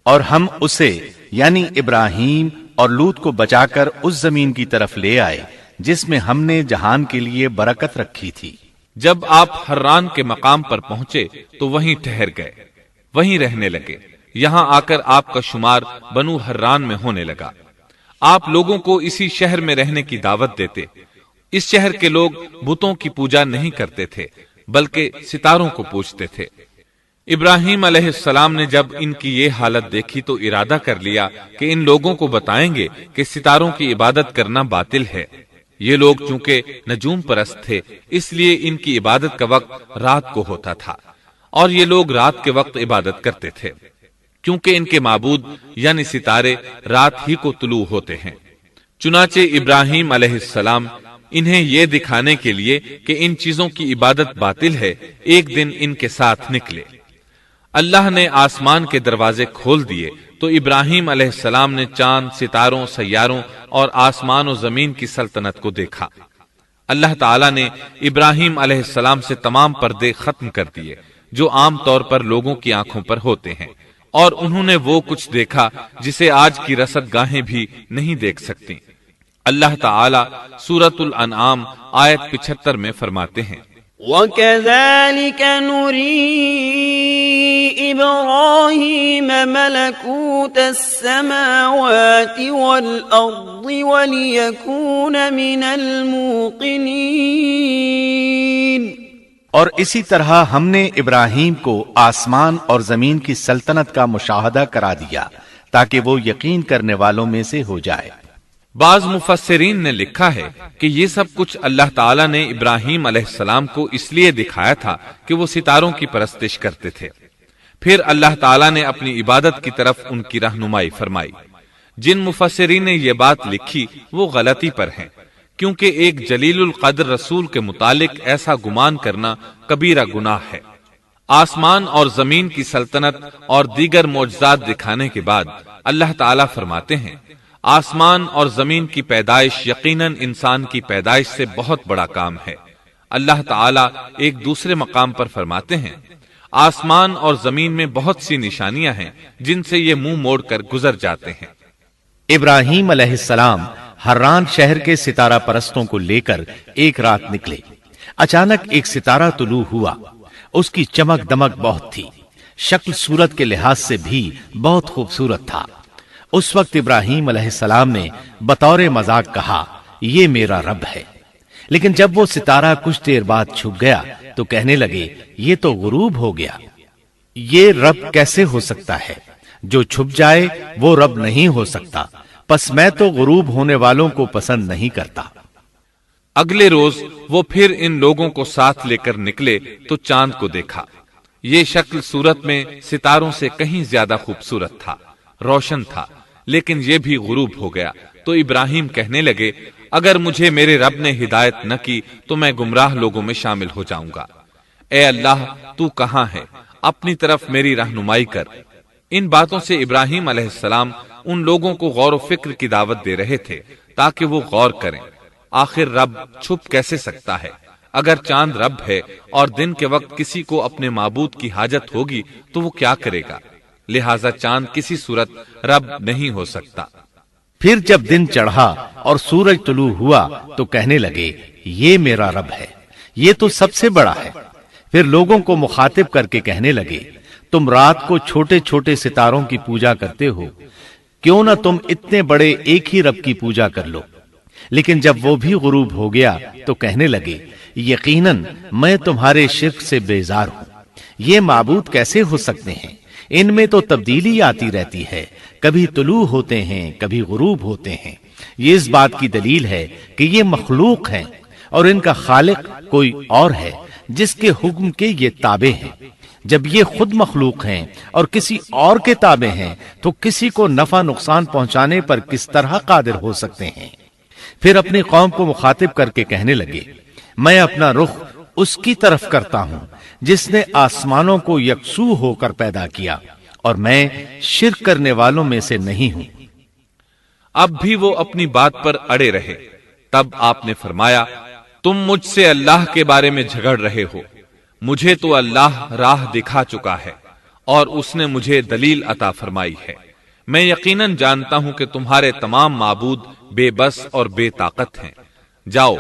اور ہم اسے یعنی ابراہیم اور لوط کو بچا کر اس زمین کی طرف لے آئے جس میں ہم نے جہان کے لیے برکت رکھی تھی۔ جب آپ حران کے مقام پر پہنچے تو وہیں ٹھہر گئے، وہیں رہنے لگے۔ یہاں آ کر آپ کا شمار بنو حران میں ہونے لگا۔ آپ لوگوں کو اسی شہر میں رہنے کی دعوت دیتے۔ اس شہر کے لوگ بتوں کی پوجا نہیں کرتے تھے بلکہ ستاروں کو پوجتے تھے۔ ابراہیم علیہ السلام نے جب ان کی یہ حالت دیکھی تو ارادہ کر لیا کہ ان لوگوں کو بتائیں گے کہ ستاروں کی عبادت کرنا باطل ہے۔ یہ لوگ چونکہ نجوم پرست تھے اس لیے ان کی عبادت کا وقت رات کو ہوتا تھا، اور یہ لوگ رات کے وقت عبادت کرتے تھے کیونکہ ان کے معبود یعنی ستارے رات ہی کو طلوع ہوتے ہیں۔ چنانچہ ابراہیم علیہ السلام انہیں یہ دکھانے کے لیے کہ ان چیزوں کی عبادت باطل ہے ایک دن ان کے ساتھ نکلے۔ اللہ نے آسمان کے دروازے کھول دیے تو ابراہیم علیہ السلام نے چاند، ستاروں، سیاروں اور آسمان و زمین کی سلطنت کو دیکھا۔ اللہ تعالیٰ نے ابراہیم علیہ السلام سے تمام پردے ختم کر دیے جو عام طور پر لوگوں کی آنکھوں پر ہوتے ہیں۔ اور انہوں نے وہ کچھ دیکھا جسے آج کی رصد گاہیں بھی نہیں دیکھ سکتی۔ اللہ تعالی سورۃ الانعام آیت 75 میں فرماتے ہیں، وَكَذَلِكَ نُرِي إِبْرَاهِيمَ مَلَكُوتَ السَّمَاوَاتِ وَالْأَرْضِ وَلِيَكُونَ مِنَ الْمُوقِنِينَ۔ اور اسی طرح ہم نے ابراہیم کو آسمان اور زمین کی سلطنت کا مشاہدہ کرا دیا تاکہ وہ یقین کرنے والوں میں سے ہو جائے۔ بعض مفسرین نے لکھا ہے کہ یہ سب کچھ اللہ تعالیٰ نے ابراہیم علیہ السلام کو اس لیے دکھایا تھا کہ وہ ستاروں کی پرستش کرتے تھے، پھر اللہ تعالیٰ نے اپنی عبادت کی طرف ان کی رہنمائی فرمائی۔ جن مفسرین نے یہ بات لکھی وہ غلطی پر ہیں، کیونکہ ایک جلیل القدر رسول کے متعلق ایسا گمان کرنا کبیرہ گناہ ہے۔ آسمان اور زمین کی سلطنت اور دیگر معجزات دکھانے کے بعد اللہ تعالیٰ فرماتے ہیں، آسمان اور زمین کی پیدائش یقیناً انسان کی پیدائش سے بہت بڑا کام ہے۔ اللہ تعالیٰ ایک دوسرے مقام پر فرماتے ہیں، آسمان اور زمین میں بہت سی نشانیاں ہیں جن سے یہ منہ موڑ کر گزر جاتے ہیں۔ ابراہیم علیہ السلام حران شہر کے ستارہ پرستوں کو لے کر ایک رات نکلے۔ اچانک ایک ستارہ طلوع ہوا، اس کی چمک دمک بہت تھی، شکل صورت کے لحاظ سے بھی بہت خوبصورت تھا۔ اس وقت ابراہیم علیہ السلام نے بطور مذاق کہا، یہ میرا رب ہے۔ لیکن جب وہ ستارہ کچھ دیر بعد چھپ گیا تو کہنے لگے، یہ تو غروب ہو گیا، یہ رب کیسے ہو سکتا ہے؟ جو چھپ جائے وہ رب نہیں ہو سکتا، پس میں تو غروب ہونے والوں کو پسند نہیں کرتا۔ اگلے روز وہ پھر ان لوگوں کو ساتھ لے کر نکلے تو چاند کو دیکھا۔ یہ شکل صورت میں ستاروں سے کہیں زیادہ خوبصورت تھا، روشن تھا، لیکن یہ بھی غروب ہو گیا تو ابراہیم کہنے لگے، اگر مجھے میرے رب نے ہدایت نہ کی تو میں گمراہ لوگوں میں شامل ہو جاؤں گا۔ اے اللہ، تو کہاں ہے؟ اپنی طرف میری رہنمائی کر۔ ان باتوں سے ابراہیم علیہ السلام ان لوگوں کو غور و فکر کی دعوت دے رہے تھے تاکہ وہ غور کریں، آخر رب چھپ کیسے سکتا ہے؟ اگر چاند رب ہے اور دن کے وقت کسی کو اپنے معبود کی حاجت ہوگی تو وہ کیا کرے گا؟ لہذا چاند کسی صورت رب نہیں ہو سکتا۔ پھر جب دن چڑھا اور سورج طلوع ہوا تو کہنے لگے، یہ میرا رب ہے، یہ تو سب سے بڑا ہے۔ پھر لوگوں کو مخاطب کر کے کہنے لگے، تم رات کو چھوٹے چھوٹے ستاروں کی پوجا کرتے ہو، کیوں نہ تم اتنے بڑے ایک ہی رب کی پوجا کر لو۔ لیکن جب وہ بھی غروب ہو گیا تو کہنے لگے، یقیناً میں تمہارے شرک سے بیزار ہوں، یہ معبود کیسے ہو سکتے ہیں؟ ان میں تو تبدیلی آتی رہتی ہے، کبھی طلوع ہوتے ہیں کبھی غروب ہوتے ہیں۔ یہ اس بات کی دلیل ہے کہ یہ مخلوق ہیں اور ان کا خالق کوئی اور ہے جس کے حکم کے یہ تابع ہیں۔ جب یہ خود مخلوق ہیں اور کسی اور کے تابع ہیں تو کسی کو نفع نقصان پہنچانے پر کس طرح قادر ہو سکتے ہیں؟ پھر اپنی قوم کو مخاطب کر کے کہنے لگے، میں اپنا رخ اس کی طرف کرتا ہوں جس نے آسمانوں کو یکسو ہو کر پیدا کیا، اور میں شرک کرنے والوں میں سے نہیں ہوں۔ اب بھی وہ اپنی بات پر اڑے رہے۔ تب آپ نے فرمایا، تم مجھ سے اللہ کے بارے میں جھگڑ رہے ہو، مجھے تو اللہ راہ دکھا چکا ہے اور اس نے مجھے دلیل عطا فرمائی ہے۔ میں یقیناً جانتا ہوں کہ تمہارے تمام معبود بے بس اور بے طاقت ہیں۔ جاؤ،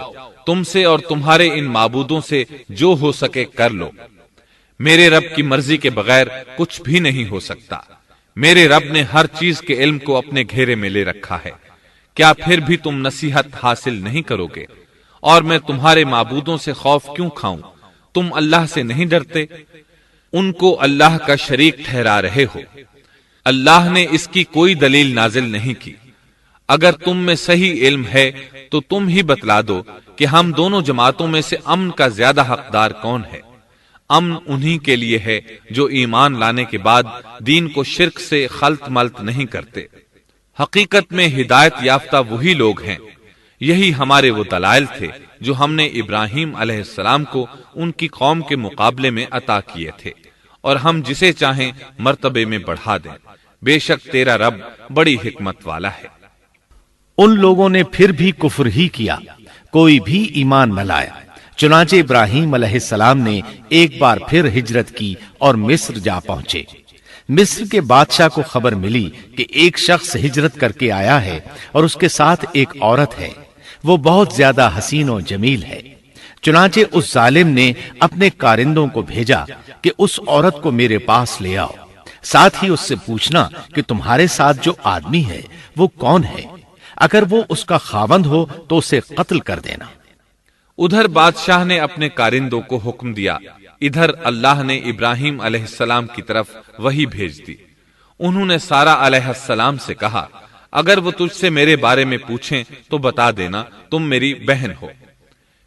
تم سے اور تمہارے ان معبودوں سے جو ہو سکے کر لو، میرے رب کی مرضی کے بغیر کچھ بھی نہیں ہو سکتا۔ میرے رب نے ہر چیز کے علم کو اپنے گھیرے میں لے رکھا ہے، کیا پھر بھی تم نصیحت حاصل نہیں کرو گے؟ اور میں تمہارے معبودوں سے خوف کیوں کھاؤں؟ تم اللہ سے نہیں ڈرتے؟ ان کو اللہ کا شریک ٹھہرا رہے ہو۔ اللہ نے اس کی کوئی دلیل نازل نہیں کی۔ اگر تم میں صحیح علم ہے تو تم ہی بتلا دو کہ ہم دونوں جماعتوں میں سے امن کا زیادہ حقدار کون ہے؟ امن انہی کے لیے ہے جو ایمان لانے کے بعد دین کو شرک سے خلط ملط نہیں کرتے۔ حقیقت میں ہدایت یافتہ وہی لوگ ہیں۔ یہی ہمارے وہ دلائل تھے جو ہم نے ابراہیم علیہ السلام کو ان کی قوم کے مقابلے میں عطا کیے تھے، اور ہم جسے چاہیں مرتبے میں بڑھا دیں۔ بے شک تیرا رب بڑی حکمت والا ہے۔ ان لوگوں نے پھر بھی کفر ہی کیا، کوئی بھی ایمان نہ لایا۔ چنانچہ ابراہیم علیہ السلام نے ایک بار پھر ہجرت کی اور مصر جا پہنچے۔ مصر کے بادشاہ کو خبر ملی کہ ایک شخص ہجرت کر کے آیا ہے اور اس کے ساتھ ایک عورت ہے، وہ بہت زیادہ حسین و جمیل ہے۔ چنانچہ اس ظالم نے اپنے کارندوں کو بھیجا کہ اس عورت کو میرے پاس لے آؤ، ساتھ ہی اس سے پوچھنا کہ تمہارے ساتھ جو آدمی ہے وہ کون ہے، اگر وہ اس کا خاوند ہو تو اسے قتل کر دینا۔ ادھر بادشاہ نے اپنے کارندوں کو حکم دیا، ادھر اللہ نے ابراہیم علیہ السلام کی طرف وحی بھیج دی۔ انہوں نے سارا علیہ السلام سے کہا، اگر وہ تجھ سے میرے بارے میں پوچھیں تو بتا دینا تم میری بہن ہو۔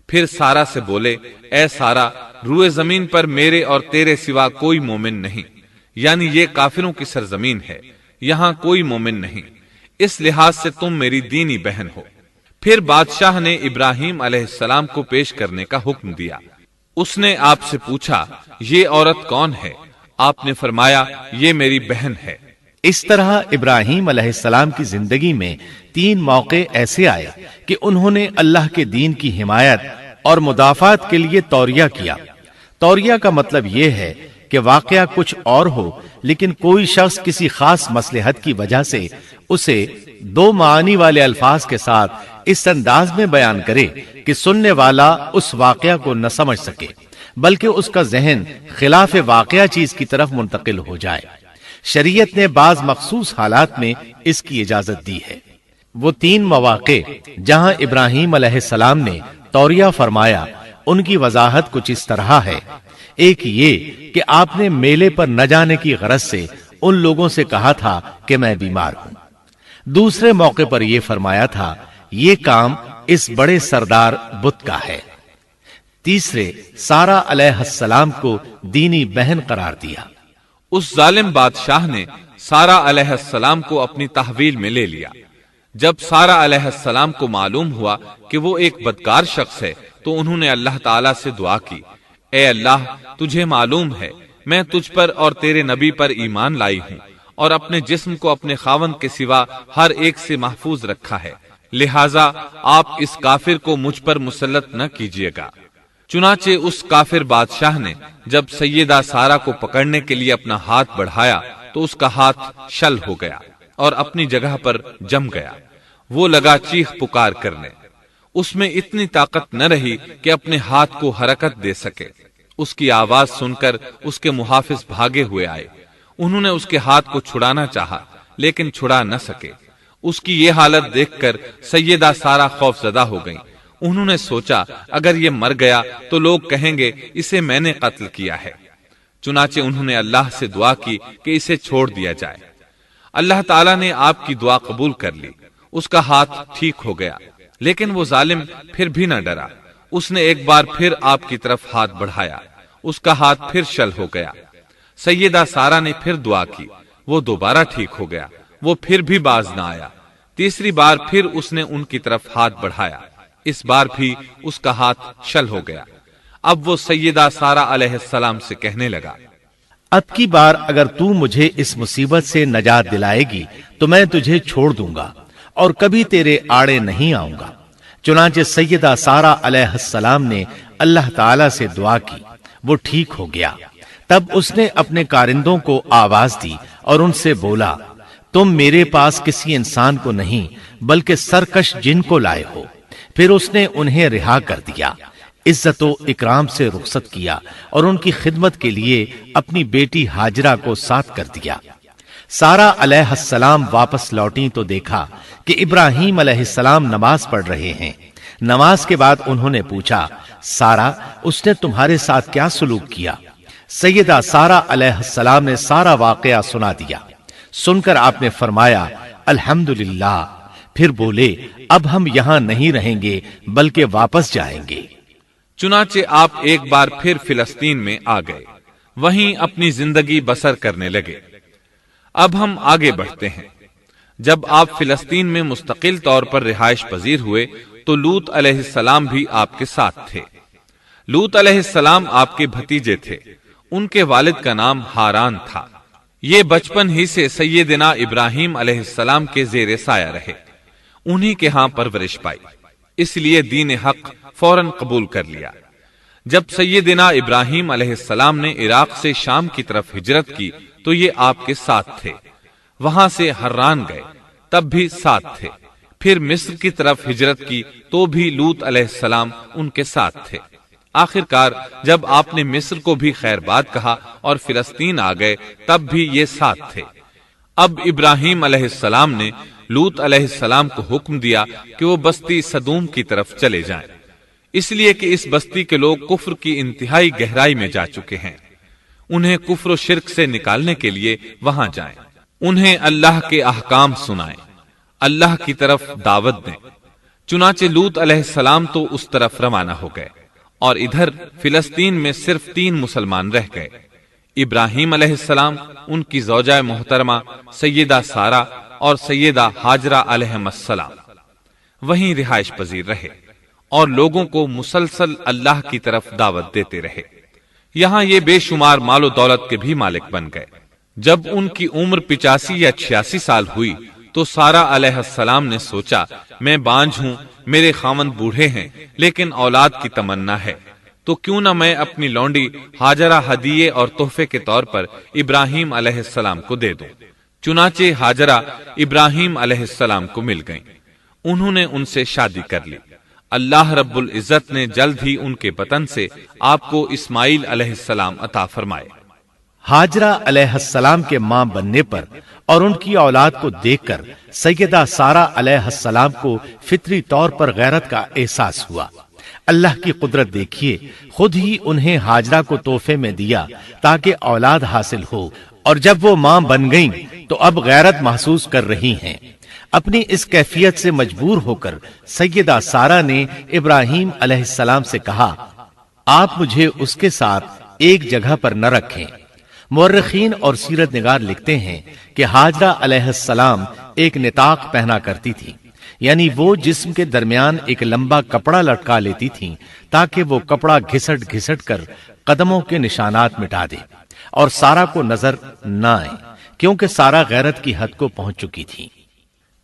پھر سارا سے بولے، اے سارا، روئے زمین پر میرے اور تیرے سوا کوئی مومن نہیں، یعنی یہ کافروں کی سرزمین ہے، یہاں کوئی مومن نہیں، اس لحاظ سے تم میری دینی بہن ہو۔ پھر بادشاہ نے ابراہیم علیہ السلام کو پیش کرنے کا حکم دیا۔ اس نے آپ سے پوچھا، یہ عورت کون ہے؟ آپ نے فرمایا، یہ میری بہن ہے۔ اس طرح ابراہیم علیہ السلام کی زندگی میں 3 موقع ایسے آئے کہ انہوں نے اللہ کے دین کی حمایت اور مدافعت کے لیے توریہ کیا۔ توریہ کا مطلب یہ ہے کہ واقعہ کچھ اور ہو لیکن کوئی شخص کسی خاص مصلحت کی وجہ سے اسے 2 معانی والے الفاظ کے ساتھ اس انداز میں بیان کرے کہ سننے والا اس واقعہ کو نہ سمجھ سکے بلکہ اس کا ذہن خلاف واقعہ چیز کی طرف منتقل ہو جائے۔ شریعت نے بعض مخصوص حالات میں اس کی اجازت دی ہے۔ وہ 3 مواقع جہاں ابراہیم علیہ السلام نے توریہ فرمایا، ان کی وضاحت کچھ اس طرح ہے۔ ایک یہ کہ آپ نے میلے پر نہ جانے کی غرض سے ان لوگوں سے کہا تھا کہ میں بیمار ہوں۔ دوسرے موقع پر یہ فرمایا تھا، یہ کام اس بڑے سردار بت کا ہے۔ تیسرے، سارا علیہ السلام کو دینی بہن قرار دیا۔ اس ظالم بادشاہ نے سارا علیہ السلام کو اپنی تحویل میں لے لیا۔ جب سارا علیہ السلام کو معلوم ہوا کہ وہ ایک بدکار شخص ہے تو انہوں نے اللہ تعالیٰ سے دعا کی، اے اللہ، تجھے معلوم ہے میں تجھ پر اور تیرے نبی پر ایمان لائی ہوں اور اپنے جسم کو اپنے خاوند کے سوا ہر ایک سے محفوظ رکھا ہے، لہٰذا آپ اس کافر کو مجھ پر مسلط نہ کیجیے گا۔ چنانچہ اس کافر بادشاہ نے جب سیدہ سارا کو پکڑنے کے لیے اپنا ہاتھ بڑھایا تو اس کا ہاتھ شل ہو گیا اور اپنی جگہ پر جم گیا۔ وہ لگا چیخ پکار کرنے، اس میں اتنی طاقت نہ رہی کہ اپنے ہاتھ کو حرکت دے سکے۔ اس کی آواز سن کر اس کے محافظ بھاگے ہوئے آئے، انہوں نے اس کے ہاتھ کو چھڑانا چاہا لیکن چھڑا نہ سکے۔ اس کی یہ حالت دیکھ کر سیدہ سارا خوف زدہ ہو گئیں۔ انہوں نے سوچا اگر یہ مر گیا تو لوگ کہیں گے اسے میں نے قتل کیا ہے۔ چنانچہ انہوں نے اللہ سے دعا کی کہ اسے چھوڑ دیا جائے۔ اللہ تعالیٰ نے آپ کی دعا قبول کر لی، اس کا ہاتھ ٹھیک ہو گیا، لیکن وہ ظالم پھر بھی نہ ڈرا۔ اس نے ایک بار پھر آپ کی طرف ہاتھ بڑھایا، اس کا ہاتھ پھر شل ہو گیا۔ سیدہ سارا نے پھر دعا کی، وہ دوبارہ ٹھیک ہو گیا، وہ پھر بھی باز نہ آیا۔ تیسری بار پھر اس نے ان کی طرف ہاتھ بڑھایا، اس بار بھی اس کا ہاتھ شل ہو گیا۔ اب وہ سیدہ سارا علیہ السلام سے کہنے لگا، اب کی بار اگر تو مجھے اس مصیبت سے نجات دلائے گی تو میں تجھے چھوڑ دوں گا اور کبھی تیرے آڑے نہیں آؤں گا۔ چنانچہ سیدہ سارا علیہ السلام نے اللہ تعالی سے دعا کی، وہ ٹھیک ہو گیا۔ تب اس نے اپنے کارندوں کو آواز دی اور ان سے بولا، تم میرے پاس کسی انسان کو نہیں بلکہ سرکش جن کو لائے ہو۔ پھر اس نے انہیں رہا کر دیا، عزت و اکرام سے رخصت کیا اور ان کی خدمت کے لیے اپنی بیٹی ہاجرہ کو ساتھ کر دیا۔ سارا علیہ السلام واپس لوٹیں تو دیکھا کہ ابراہیم علیہ السلام نماز پڑھ رہے ہیں۔ نماز کے بعد انہوں نے پوچھا، سارا، اس نے تمہارے ساتھ کیا سلوک کیا؟ سیدہ سارا علیہ السلام نے سارا واقعہ سنا دیا۔ سن کر آپ نے فرمایا، الحمدللہ۔ پھر بولے، اب ہم یہاں نہیں رہیں گے بلکہ واپس جائیں گے۔ چنانچہ آپ ایک بار پھر فلسطین میں آ گئے، وہیں اپنی زندگی بسر کرنے لگے۔ اب ہم آگے بڑھتے ہیں۔ جب آپ فلسطین میں مستقل طور پر رہائش پذیر ہوئے تو لوط علیہ السلام بھی آپ کے ساتھ تھے۔ لوط علیہ السلام آپ کے بھتیجے تھے، ان کے والد کا نام ہاران تھا۔ یہ بچپن ہی سے سیدنا ابراہیم علیہ السلام کے زیر سایہ رہے، انہی کے ہاں پرورش پائی، اس لیے دین حق فوراً قبول کر لیا۔ جب سیدنا ابراہیم علیہ السلام نے عراق سے شام کی طرف ہجرت کی تو یہ آپ کے ساتھ تھے، وہاں سے حران گئے تب بھی ساتھ تھے، پھر مصر کی طرف ہجرت کی تو بھی لوط علیہ السلام ان کے ساتھ تھے۔ آخر کار جب آپ نے مصر کو بھی خیر بات کہا اور فلسطین آ گئے تب بھی یہ ساتھ تھے۔ اب ابراہیم علیہ السلام نے لوط علیہ السلام کو حکم دیا کہ وہ بستی سدوم کی طرف چلے جائیں، اس لیے کہ اس بستی کے لوگ کفر کی انتہائی گہرائی میں جا چکے ہیں، انہیں کفر و شرک سے نکالنے کے لیے وہاں جائیں، انہیں اللہ کے احکام سنائیں، اللہ کی طرف دعوت دیں۔ چنانچہ لوط علیہ السلام تو اس طرف روانہ ہو گئے اور ادھر فلسطین میں صرف 3 مسلمان رہ گئے، ابراہیم علیہ السلام، ان کی زوجہ محترمہ سیدہ سارہ اور سیدہ ہاجرہ علیہم السلام وہیں رہائش پذیر رہے اور لوگوں کو مسلسل اللہ کی طرف دعوت دیتے رہے، یہاں یہ بے شمار مال و دولت کے بھی مالک بن گئے۔ جب ان کی عمر 85 یا 86 سال ہوئی تو سارہ علیہ السلام نے سوچا، میں بانجھ ہوں، میرے خاوند بوڑھے ہیں لیکن اولاد کی تمنا ہے، تو کیوں نہ میں اپنی لونڈی ہاجرہ ہدیے اور تحفے کے طور پر ابراہیم علیہ السلام کو دے دوں۔ چنانچہ ہاجرہ ابراہیم علیہ السلام کو مل گئیں، انہوں نے ان سے شادی کر لی۔ اللہ رب العزت نے جلد ہی ان کے بطن سے آپ کو اسماعیل علیہ السلام عطا فرمائے۔ ہاجرہ علیہ السلام کے ماں بننے پر اور ان کی اولاد کو دیکھ کر سیدہ سارہ علیہ السلام کو فطری طور پر غیرت کا احساس ہوا۔ اللہ کی قدرت دیکھیے، خود ہی انہیں ہاجرہ کو تحفے میں دیا تاکہ اولاد حاصل ہو، اور جب وہ ماں بن گئیں تو اب غیرت محسوس کر رہی ہیں۔ اپنی اس کیفیت سے مجبور ہو کر سیدہ سارہ نے ابراہیم علیہ السلام سے کہا، آپ مجھے اس کے ساتھ ایک جگہ پر نہ رکھیں۔ مورخین اور سیرت نگار لکھتے ہیں کہ ہاجرہ علیہ السلام ایک نطاق پہنا کرتی تھی، یعنی وہ جسم کے درمیان ایک لمبا کپڑا لٹکا لیتی تھیں تاکہ وہ کپڑا گھسٹ گھسٹ کر قدموں کے نشانات مٹا دے اور سارہ کو نظر نہ آئے، کیونکہ سارہ غیرت کی حد کو پہنچ چکی تھی۔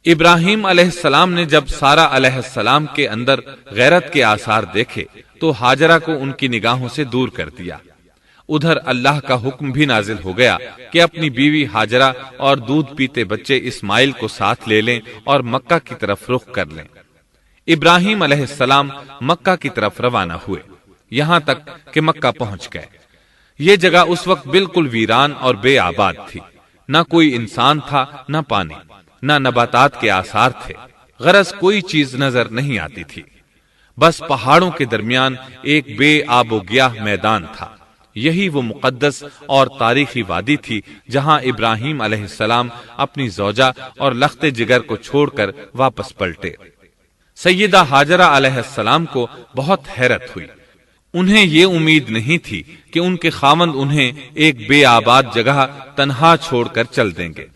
ابراہیم علیہ السلام نے جب سارہ علیہ السلام کے اندر غیرت کے آثار دیکھے تو ہاجرہ کو ان کی نگاہوں سے دور کر دیا۔ ادھر اللہ کا حکم بھی نازل ہو گیا کہ اپنی بیوی ہاجرہ اور دودھ پیتے بچے اسماعیل کو ساتھ لے لیں اور مکہ کی طرف رخ کر لیں۔ ابراہیم علیہ السلام مکہ کی طرف روانہ ہوئے، یہاں تک کہ مکہ پہنچ گئے۔ یہ جگہ اس وقت بالکل ویران اور بے آباد تھی، نہ کوئی انسان تھا، نہ پانی، نہ نباتات کے آثار تھے، غرض کوئی چیز نظر نہیں آتی تھی، بس پہاڑوں کے درمیان ایک بے آب و گیاہ میدان تھا۔ یہی وہ مقدس اور تاریخی وادی تھی جہاں ابراہیم علیہ السلام اپنی زوجہ اور لخت جگر کو چھوڑ کر واپس پلٹے۔ سیدہ ہاجرہ علیہ السلام کو بہت حیرت ہوئی، انہیں یہ امید نہیں تھی کہ ان کے خاوند انہیں ایک بے آباد جگہ تنہا چھوڑ کر چل دیں گے،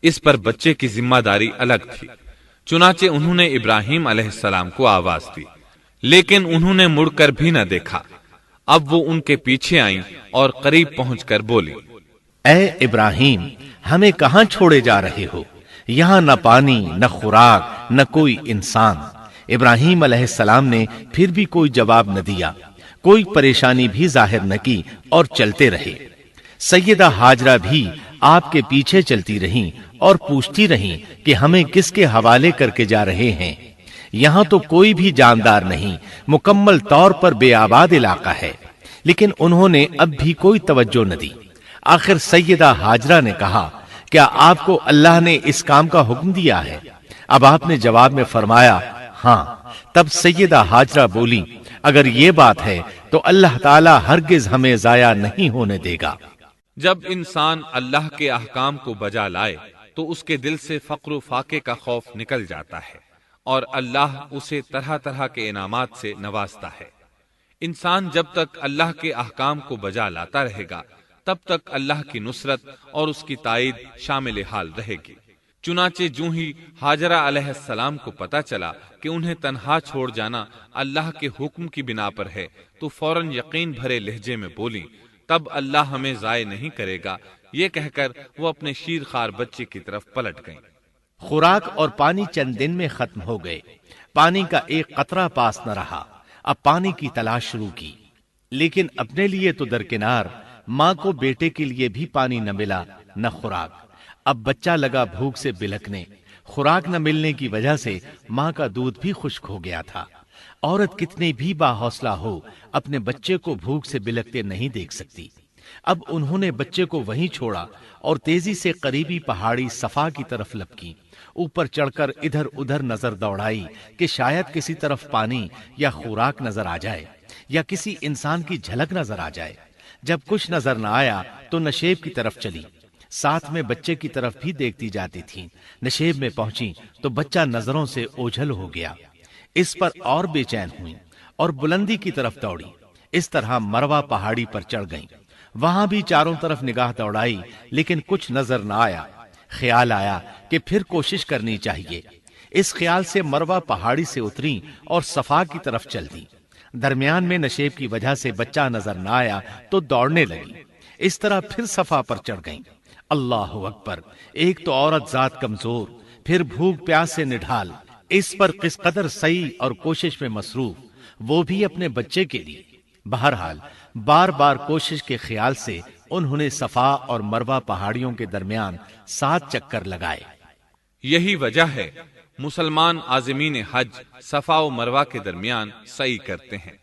اس پر بچے کی ذمہ داری الگ تھی۔ چنانچہ انہوں نے ابراہیم علیہ السلام کو آواز دی، لیکن انہوں نے مڑ کر بھی نہ دیکھا۔ اب وہ ان کے پیچھے آئیں اور قریب پہنچ کر بولی، اے ابراہیم، ہمیں کہاں چھوڑے جا رہے ہو؟ یہاں نہ پانی، نہ خوراک، نہ کوئی انسان۔ ابراہیم علیہ السلام نے پھر بھی کوئی جواب نہ دیا، کوئی پریشانی بھی ظاہر نہ کی اور چلتے رہے۔ سیدہ ہاجرہ بھی آپ کے پیچھے چلتی رہیں اور پوچھتی رہیں کہ ہمیں کس کے حوالے کر کے جا رہے ہیں؟ یہاں تو کوئی بھی جاندار نہیں، مکمل طور پر بے آباد علاقہ ہے، لیکن انہوں نے اب بھی کوئی توجہ نہ دی۔ آخر سیدہ ہاجرہ نے کہا، کیا آپ کو اللہ نے اس کام کا حکم دیا ہے؟ اب آپ نے جواب میں فرمایا، ہاں۔ تب سیدہ ہاجرہ بولی، اگر یہ بات ہے تو اللہ تعالی ہرگز ہمیں ضائع نہیں ہونے دے گا۔ جب انسان اللہ کے احکام کو بجا لائے تو اس کے دل سے فقر و فاقے کا خوف نکل جاتا ہے اور اللہ اسے طرح طرح کے انعامات سے نوازتا ہے۔ انسان جب تک اللہ کے احکام کو بجا لاتا رہے گا تب تک اللہ کی نصرت اور اس کی تائید شامل حال رہے گی۔ چنانچہ جوں ہی ہاجرہ علیہ السلام کو پتا چلا کہ انہیں تنہا چھوڑ جانا اللہ کے حکم کی بنا پر ہے تو فوراً یقین بھرے لہجے میں بولی، تب اللہ ہمیں ضائع نہیں کرے گا۔ یہ کہہ کر وہ اپنے شیر خوار بچے کی طرف پلٹ گئیں۔ خوراک اور پانی چند دن میں ختم ہو گئے، پانی کا ایک قطرہ پاس نہ رہا۔ اب پانی کی تلاش شروع کی، لیکن اپنے لیے تو درکنار، ماں کو بیٹے کے لیے بھی پانی نہ ملا۔ نہ خوراک۔ اب بچہ لگا بھوک سے بلکنے، خوراک نہ ملنے کی وجہ سے ماں کا دودھ بھی خشک ہو گیا تھا۔ عورت کتنی بھی باحوصلہ ہو اپنے بچے کو بھوک سے بلکتے نہیں دیکھ سکتی۔ اب انہوں نے بچے کو وہیں چھوڑا اور تیزی سے قریبی پہاڑی صفا کی طرف لپکی، اوپر چڑھ کر ادھر ادھر نظر دوڑائی کہ شاید کسی طرف پانی یا خوراک نظر آ جائے یا کسی انسان کی جھلک نظر آ جائے۔ جب کچھ نظر نہ آیا تو نشیب کی طرف چلی، ساتھ میں بچے کی طرف بھی دیکھتی جاتی تھی۔ نشیب میں پہنچی تو بچہ نظروں سے اوجھل ہو گیا۔ اس پر اور بے چین ہوئی اور بلندی کی طرف دوڑی۔ اس طرح مروہ پہاڑی پر چڑھ گئیں۔ وہاں بھی چاروں طرف نگاہ دوڑائی لیکن کچھ نظر نہ آیا۔ خیال آیا کہ پھر کوشش کرنی چاہیے۔ اس خیال سے مروہ پہاڑی سے اتری اور صفا کی طرف چل دی۔ درمیان میں نشیب کی وجہ سے بچہ نظر نہ آیا تو دوڑنے لگی۔ اس طرح پھر صفا پر چڑھ گئیں۔ اللہ اکبر! ایک تو عورت ذات کمزور، پھر بھوک پیاس سے نڈھال، اس پر کس قدر سعی اور کوشش میں مصروف، وہ بھی اپنے بچے کے لیے۔ بہرحال بار بار کوشش کے خیال سے انہوں نے صفا اور مروہ پہاڑیوں کے درمیان 7 چکر لگائے۔ یہی وجہ ہے مسلمان عازمین حج صفا و مروہ کے درمیان سعی کرتے ہیں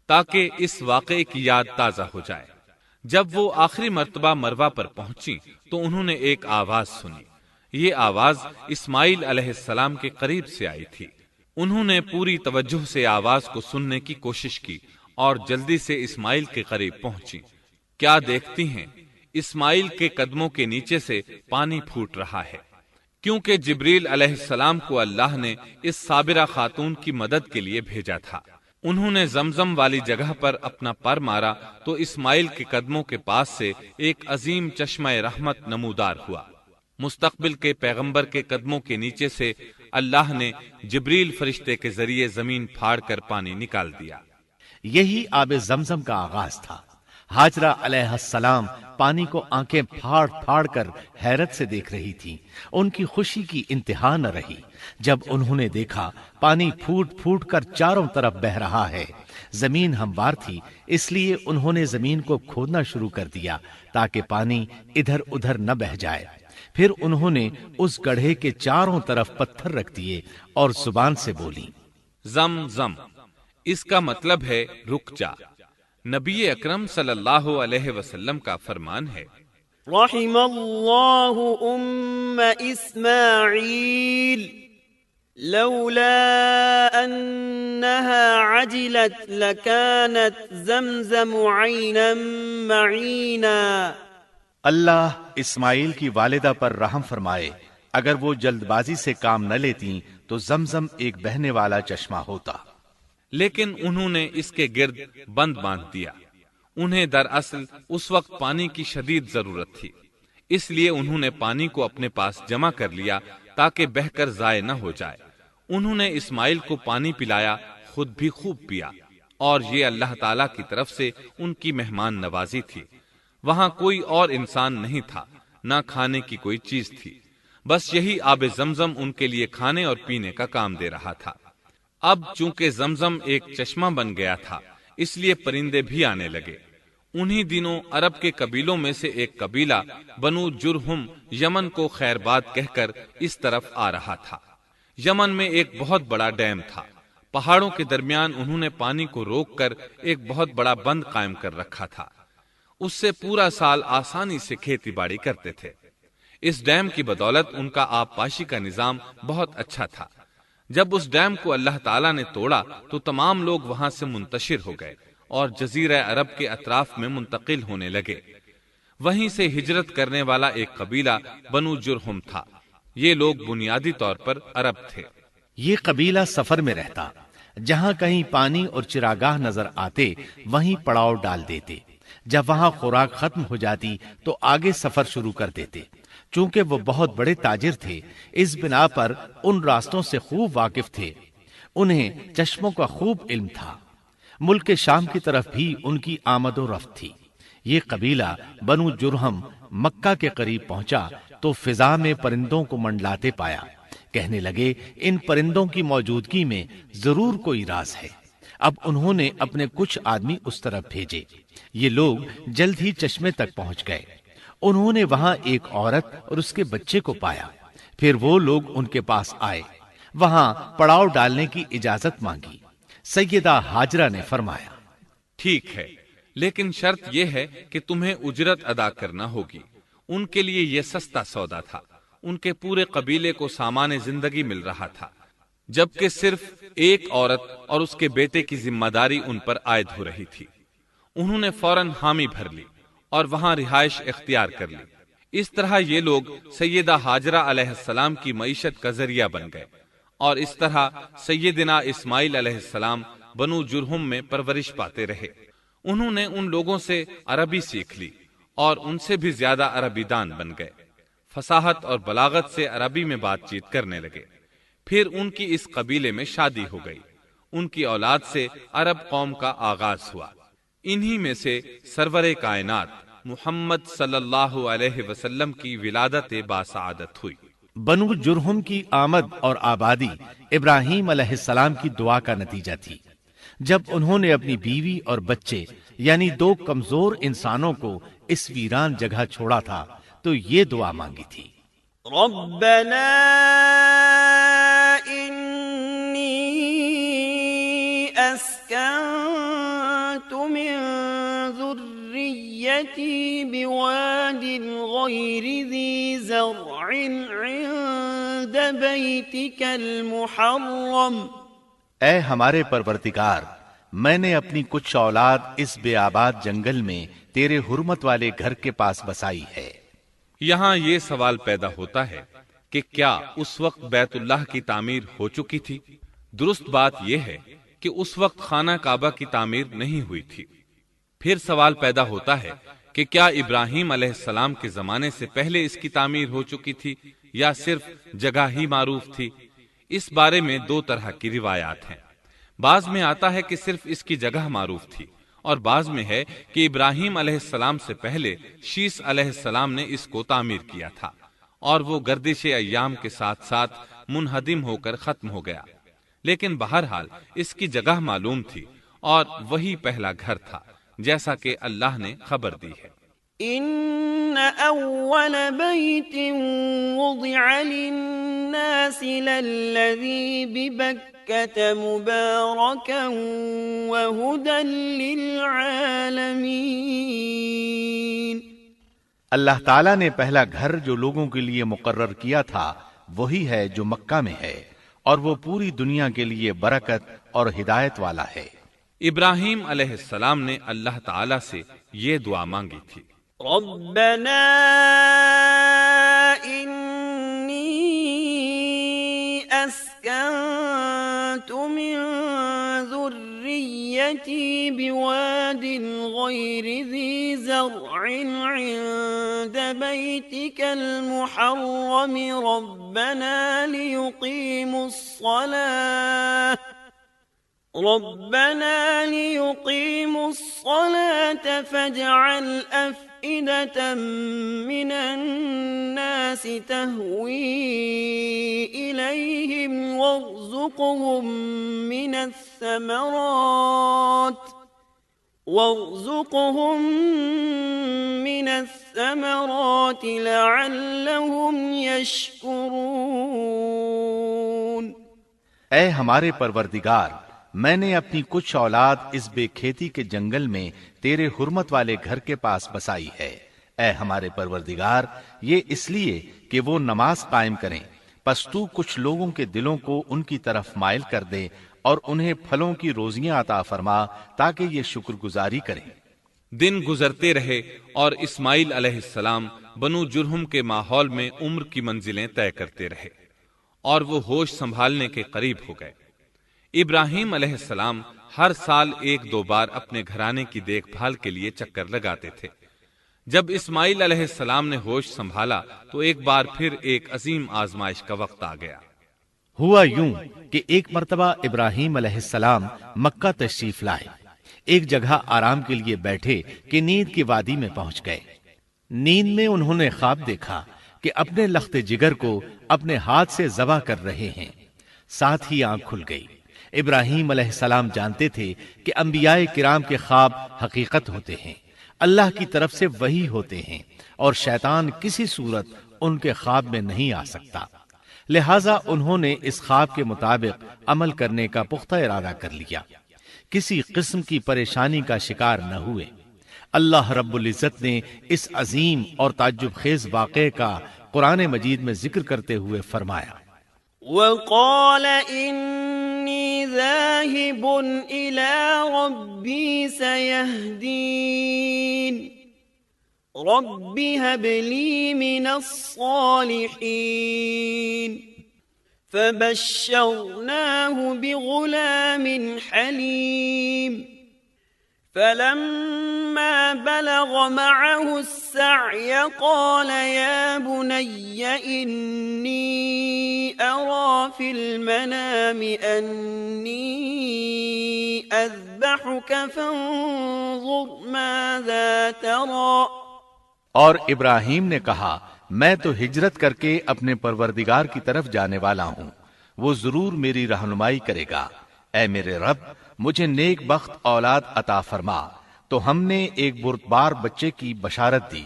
تاکہ اس واقعے کی یاد تازہ ہو جائے۔ جب وہ آخری مرتبہ مروہ پر پہنچی تو انہوں نے ایک آواز سنی۔ یہ آواز اسماعیل علیہ السلام کے قریب سے آئی تھی۔ انہوں نے پوری توجہ سے آواز کو سننے کی کوشش کی اور جلدی سے اسماعیل کے قریب پہنچی۔ کیا دیکھتی ہیں؟ اسماعیل کے قدموں کے نیچے سے پانی پھوٹ رہا ہے، کیونکہ جبریل علیہ السلام کو اللہ نے اس صابرہ خاتون کی مدد کے لیے بھیجا تھا۔ انہوں نے زمزم والی جگہ پر اپنا پر مارا تو اسماعیل کے قدموں کے پاس سے ایک عظیم چشمہ رحمت نمودار ہوا۔ مستقبل کے پیغمبر کے قدموں کے نیچے سے اللہ نے جبریل فرشتے کے ذریعے زمین پھاڑ کر پانی نکال دیا۔ یہی آب زمزم کا آغاز تھا۔ ہاجرہ علیہ السلام پانی کو آنکھیں پھاڑ پھاڑ کر حیرت سے دیکھ رہی تھی۔ ان کی خوشی کی انتہا نہ رہی جب انہوں نے دیکھا پانی پھوٹ پھوٹ کر چاروں طرف بہ رہا ہے۔ زمین ہموار تھی، اس لیے انہوں نے زمین کو کھودنا شروع کر دیا تاکہ پانی ادھر ادھر نہ بہ جائے۔ پھر انہوں نے اس گڑھے کے چاروں طرف پتھر رکھ دیے اور زبان سے بولی، زم زم، اس کا مطلب ہے رک جا۔ نبی اکرم صلی اللہ علیہ وسلم کا فرمان ہے، رحم اللہ اسماعیل لولا انها عجلت لكانت زمزم عینا معینا۔ اللہ اسماعیل کی والدہ پر رحم فرمائے، اگر وہ جلد بازی سے کام نہ لیتی تو زمزم ایک بہنے والا چشمہ ہوتا۔ لیکن انہوں نے اس کے گرد بند باندھ دیا۔ انہیں دراصل اس وقت پانی کی شدید ضرورت تھی، اس لیے انہوں نے پانی کو اپنے پاس جمع کر لیا تاکہ بہہ کر ضائع نہ ہو جائے۔ انہوں نے اسماعیل کو پانی پلایا، خود بھی خوب پیا، اور یہ اللہ تعالی کی طرف سے ان کی مہمان نوازی تھی۔ وہاں کوئی اور انسان نہیں تھا، نہ کھانے کی کوئی چیز تھی، بس یہی آب زمزم ان کے لیے کھانے اور پینے کا کام دے رہا تھا۔ اب چونکہ زمزم ایک چشمہ بن گیا تھا، اس لیے پرندے بھی آنے لگے۔ انہی دنوں عرب کے قبیلوں میں سے ایک قبیلہ بنو جرہم یمن کو خیر باد کہہ کر اس طرف آ رہا تھا۔ یمن میں ایک بہت بڑا ڈیم تھا۔ پہاڑوں کے درمیان انہوں نے پانی کو روک کر ایک بہت بڑا بند قائم کر رکھا تھا۔ اس سے پورا سال آسانی سے کھیتی باڑی کرتے تھے۔ اس ڈیم کی بدولت ان کا آب پاشی کا نظام بہت اچھا تھا۔ جب اس ڈیم کو اللہ تعالیٰ نے توڑا تو تمام لوگ وہاں سے منتشر ہو گئے اور جزیرہ عرب کے اطراف میں منتقل ہونے لگے۔ وہیں سے ہجرت کرنے والا ایک قبیلہ بنو جرہم تھا۔ یہ لوگ بنیادی طور پر عرب تھے۔ یہ قبیلہ سفر میں رہتا، جہاں کہیں پانی اور چراگاہ نظر آتے وہیں پڑاؤ ڈال دیتے۔ جب وہاں خوراک ختم ہو جاتی تو آگے سفر شروع کر دیتے۔ چونکہ وہ بہت بڑے تاجر تھے، اس بنا پر ان راستوں سے خوب واقف تھے۔ انہیں چشموں کا خوب علم تھا۔ ملک شام کی طرف بھی ان کی آمد و رفت تھی۔ یہ قبیلہ بنو جرہم مکہ کے قریب پہنچا تو فضا میں پرندوں کو منڈلاتے پایا۔ کہنے لگے ان پرندوں کی موجودگی میں ضرور کوئی راز ہے۔ اب انہوں نے اپنے کچھ آدمی اس طرف بھیجے۔ یہ لوگ جلد ہی چشمے تک پہنچ گئے۔ انہوں نے وہاں ایک عورت اور اس کے بچے کو پایا، پھر وہ لوگ ان کے پاس آئے، وہاں پڑاؤ ڈالنے کی اجازت مانگی۔ سیدہ ہاجرہ نے فرمایا، ٹھیک ہے، لیکن شرط یہ ہے کہ تمہیں اجرت ادا کرنا ہوگی۔ ان کے لیے یہ سستا سودا تھا، ان کے پورے قبیلے کو سامان زندگی مل رہا تھا، جبکہ صرف ایک عورت اور اس کے بیٹے کی ذمہ داری ان پر عائد ہو رہی تھی۔ انہوں نے فوراً حامی بھر لی اور وہاں رہائش اختیار کر لی۔ اس طرح یہ لوگ سیدہ ہاجرہ علیہ السلام کی معیشت کا ذریعہ بن گئے، اور اس طرح سیدنا اسماعیل علیہ السلام بنو جرہم میں پرورش پاتے رہے۔ انہوں نے ان لوگوں سے عربی سیکھ لی اور ان سے بھی زیادہ عربی دان بن گئے، فصاحت اور بلاغت سے عربی میں بات چیت کرنے لگے۔ پھر ان کی اس قبیلے میں شادی ہو گئی، ان کی اولاد سے عرب قوم کا آغاز ہوا۔ انہی میں سے سرور کائنات محمد صلی اللہ علیہ وسلم کی ولادت باسعادت ہوئی۔ بنو جرہم کی آمد اور آبادی ابراہیم علیہ السلام کی دعا کا نتیجہ تھی۔ جب انہوں نے اپنی بیوی اور بچے یعنی دو کمزور انسانوں کو اس ویران جگہ چھوڑا تھا تو یہ دعا مانگی تھی، ربنا انی اسکنت من ذریتی بواد غیر ذی زرع عند بیتک المحرم۔ اے ہمارے پروردگار، میں نے اپنی کچھ اولاد اس بے آباد جنگل میں تیرے حرمت والے گھر کے پاس بسائی ہے۔ یہاں یہ سوال پیدا ہوتا ہے کہ کیا اس وقت بیت اللہ کی تعمیر ہو چکی تھی؟ درست بات یہ ہے کہ اس وقت خانہ کعبہ کی تعمیر نہیں ہوئی تھی۔ پھر سوال پیدا ہوتا ہے کہ کیا ابراہیم علیہ السلام کے زمانے سے پہلے اس کی تعمیر ہو چکی تھی یا صرف جگہ ہی معروف تھی؟ اس بارے میں دو طرح کی روایات ہیں۔ بعض میں آتا ہے کہ صرف اس کی جگہ معروف تھی، اور بعض میں ہے کہ ابراہیم علیہ السلام سے پہلے شیس علیہ السلام نے اس کو تعمیر کیا تھا، اور وہ گردش ایام کے ساتھ ساتھ منہدم ہو کر ختم ہو گیا۔ لیکن بہرحال اس کی جگہ معلوم تھی، اور وہی پہلا گھر تھا، جیسا کہ اللہ نے خبر دی ہے۔ ان اول بیت وضع للناس للذی ببکۃ مبارکا وہدی للعالمین۔ اللہ تعالیٰ نے پہلا گھر جو لوگوں کے لیے مقرر کیا تھا وہی ہے جو مکہ میں ہے، اور وہ پوری دنیا کے لیے برکت اور ہدایت والا ہے۔ ابراہیم علیہ السلام نے اللہ تعالیٰ سے یہ دعا مانگی تھی، ربنا انی اسکنت من ذریتی بواد غیر ذی زرع عند بیتک المحرم ربنا ليقيموا الصلاة فاجعل أفئدة من الناس تهوي إليهم وارزقهم من الثمرات لعلهم يشكرون۔ اے ہمارے پروردگار، میں نے اپنی کچھ اولاد اس بے کھیتی کے جنگل میں تیرے حرمت والے گھر کے پاس بسائی ہے۔ اے ہمارے پروردگار، یہ اس لیے کہ وہ نماز قائم کریں، پس تو کچھ لوگوں کے دلوں کو ان کی طرف مائل کر دے اور انہیں پھلوں کی روزیاں عطا فرما تاکہ یہ شکر گزاری کریں۔ دن گزرتے رہے اور اسماعیل علیہ السلام بنو جرہم کے ماحول میں عمر کی منزلیں طے کرتے رہے، اور وہ ہوش سنبھالنے کے قریب ہو گئے۔ ابراہیم علیہ السلام ہر سال ایک دو بار اپنے گھرانے کی دیکھ بھال کے لیے چکر لگاتے تھے۔ جب اسماعیل علیہ السلام نے ہوش سنبھالا تو ایک بار پھر ایک عظیم آزمائش کا وقت آ گیا۔ ہوا یوں کہ ایک مرتبہ ابراہیم علیہ السلام مکہ تشریف لائے، ایک جگہ آرام کے لیے بیٹھے کہ نیند کی وادی میں پہنچ گئے۔ نیند میں انہوں نے خواب دیکھا کہ اپنے لخت جگر کو اپنے ہاتھ سے ذبح کر رہے ہیں، ساتھ ہی آنکھ کھل گئی۔ ابراہیم علیہ السلام جانتے تھے کہ انبیاء کرام کے خواب حقیقت ہوتے ہیں۔ اللہ کی طرف سے وحی ہوتے ہیں اور شیطان کسی صورت ان کے خواب میں نہیں آ سکتا، لہذا انہوں نے اس خواب کے مطابق عمل کرنے کا پختہ ارادہ کر لیا، کسی قسم کی پریشانی کا شکار نہ ہوئے۔ اللہ رب العزت نے اس عظیم اور تعجب خیز واقعے کا قرآن مجید میں ذکر کرتے ہوئے فرمایا، وقال إني ذاهب إلى ربي سيهدين رب هب لي من الصالحين فبشرناه بغلام حليم فلما بلغ معه السعي قال يا بني إني أرى في المنام أني أذبحك فانظر ماذا ترى۔ اور ابراہیم نے کہا میں تو ہجرت کر کے اپنے پروردگار کی طرف جانے والا ہوں، وہ ضرور میری رہنمائی کرے گا۔ اے میرے رب، مجھے نیک بخت اولاد عطا فرما۔ تو ہم نے ایک بردبار بچے کی بشارت دی۔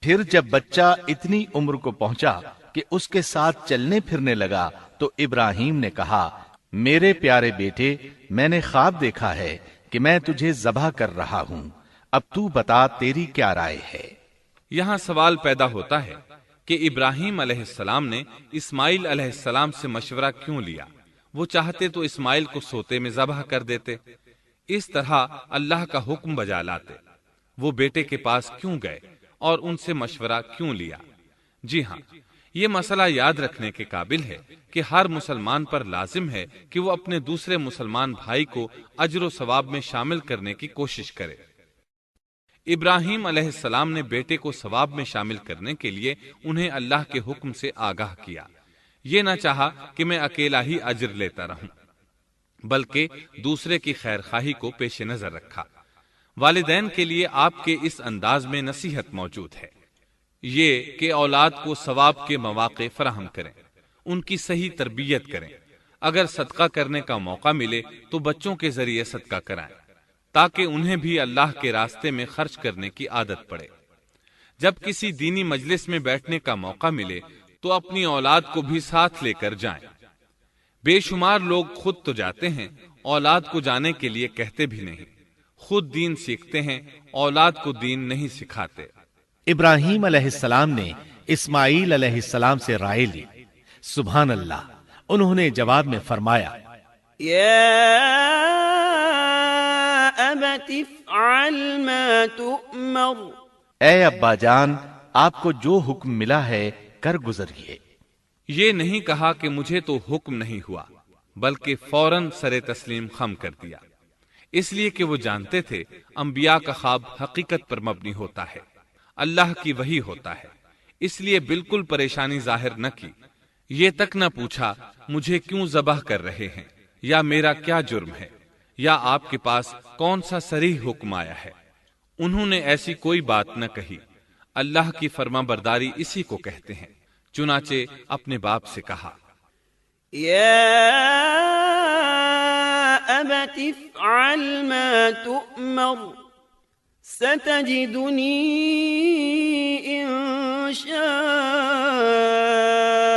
پھر جب بچہ اتنی عمر کو پہنچا کہ اس کے ساتھ چلنے پھرنے لگا تو ابراہیم نے کہا میرے پیارے بیٹے، میں نے خواب دیکھا ہے کہ میں تجھے ذبح کر رہا ہوں، اب تو بتا تیری کیا رائے ہے؟ یہاں سوال پیدا ہوتا ہے کہ ابراہیم علیہ السلام نے اسماعیل علیہ السلام سے مشورہ کیوں لیا؟ وہ چاہتے تو اسماعیل کو سوتے میں ذبح کر دیتے، اس طرح اللہ کا حکم بجا لاتے۔ وہ بیٹے کے پاس کیوں گئے اور ان سے مشورہ کیوں لیا؟ جی ہاں، یہ مسئلہ یاد رکھنے کے قابل ہے کہ ہر مسلمان پر لازم ہے کہ وہ اپنے دوسرے مسلمان بھائی کو اجر و ثواب میں شامل کرنے کی کوشش کرے۔ ابراہیم علیہ السلام نے بیٹے کو ثواب میں شامل کرنے کے لیے انہیں اللہ کے حکم سے آگاہ کیا۔ یہ نہ چاہا کہ میں اکیلا ہی اجر لیتا رہوں، بلکہ دوسرے کی خیر خواہی کو پیش نظر رکھا۔ والدین کے لیے آپ کے اس انداز میں نصیحت موجود ہے، یہ کہ اولاد کو ثواب کے مواقع فراہم کریں، ان کی صحیح تربیت کریں۔ اگر صدقہ کرنے کا موقع ملے تو بچوں کے ذریعے صدقہ کرائیں، تاکہ انہیں بھی اللہ کے راستے میں خرچ کرنے کی عادت پڑے۔ جب کسی دینی مجلس میں بیٹھنے کا موقع ملے تو اپنی اولاد کو بھی ساتھ لے کر جائیں۔ بے شمار لوگ خود تو جاتے ہیں، اولاد کو جانے کے لیے کہتے بھی نہیں، خود دین سیکھتے ہیں، اولاد کو دین نہیں سکھاتے۔ ابراہیم علیہ السلام نے اسماعیل علیہ السلام سے رائے لی۔ سبحان اللہ، انہوں نے جواب میں فرمایا یا ابت افعل ما تؤمر، اے ابا جان، آپ کو جو حکم ملا ہے کر گزریے۔ یہ نہیں کہا کہ مجھے تو حکم نہیں ہوا، بلکہ فوراً سر تسلیم خم کر دیا، اس لیے کہ وہ جانتے تھے انبیاء کا خواب حقیقت پر مبنی ہوتا ہے، اللہ کی وحی ہوتا ہے، اس لیے بالکل پریشانی ظاہر نہ کی، یہ تک نہ پوچھا مجھے کیوں ذبح کر رہے ہیں، یا میرا کیا جرم ہے، یا آپ کے پاس کون سا صریح حکم آیا ہے۔ انہوں نے ایسی کوئی بات نہ کہی۔ اللہ کی فرما برداری اسی کو کہتے ہیں۔ چنانچہ اپنے باپ سے کہا یا ابت افعل ما تؤمر ستجدنی ان شاء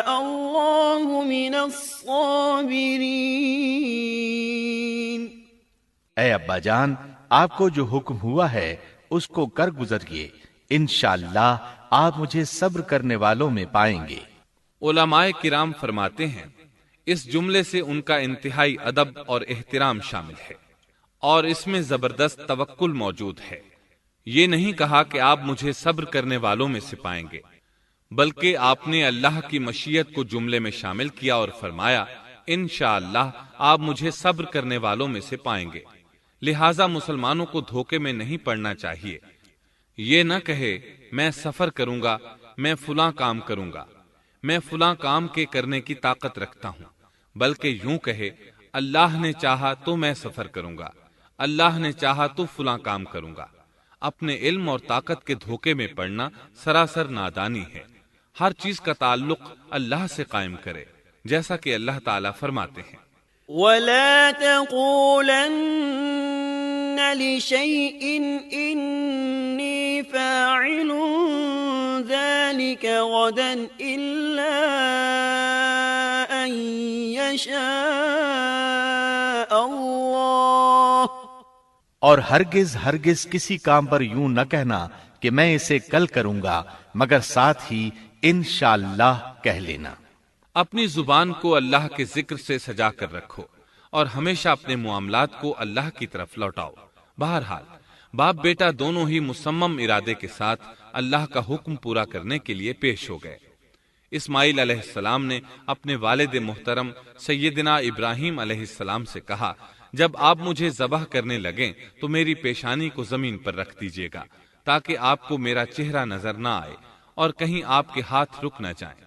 اللہ من الصابرین۔ اے ابا جان، آپ کو جو حکم ہوا ہے اس کو کر گزریے، انشاءاللہ آپ مجھے صبر کرنے والوں میں پائیں گے۔ علماء کرام فرماتے ہیں اس جملے سے ان کا انتہائی ادب اور احترام شامل ہے، اور اس میں زبردست توکل موجود ہے۔ یہ نہیں کہا کہ آپ مجھے صبر کرنے والوں میں سے پائیں گے، بلکہ آپ نے اللہ کی مشیت کو جملے میں شامل کیا اور فرمایا انشاءاللہ آپ مجھے صبر کرنے والوں میں سے پائیں گے۔ لہٰذا مسلمانوں کو دھوکے میں نہیں پڑنا چاہیے۔ یہ نہ کہے میں سفر کروں گا، میں فلاں کام کروں گا، میں فلاں کام کے کرنے کی طاقت رکھتا ہوں، بلکہ یوں کہے اللہ نے چاہا تو میں سفر کروں گا، اللہ نے چاہا تو فلاں کام کروں گا۔ اپنے علم اور طاقت کے دھوکے میں پڑنا سراسر نادانی ہے۔ ہر چیز کا تعلق اللہ سے قائم کرے، جیسا کہ اللہ تعالیٰ فرماتے ہیں وَلَا تَقُولَنَّ لشيء إني فاعل ذلك غدا إلا أن يشاء الله اور ہرگز ہرگز کسی کام پر یوں نہ کہنا کہ میں اسے کل کروں گا مگر ساتھ ہی انشاءاللہ کہہ لینا۔ اپنی زبان کو اللہ کے ذکر سے سجا کر رکھو اور ہمیشہ اپنے معاملات کو اللہ کی طرف لوٹاؤ۔ بہرحال باپ بیٹا دونوں ہی مصمم ارادے کے ساتھ اللہ کا حکم پورا کرنے کے لیے پیش ہو گئے۔ اسماعیل علیہ السلام نے اپنے والد محترم سیدنا ابراہیم علیہ السلام سے کہا، جب آپ مجھے ذبح کرنے لگیں تو میری پیشانی کو زمین پر رکھ دیجیے گا تاکہ آپ کو میرا چہرہ نظر نہ آئے اور کہیں آپ کے ہاتھ رک نہ جائیں،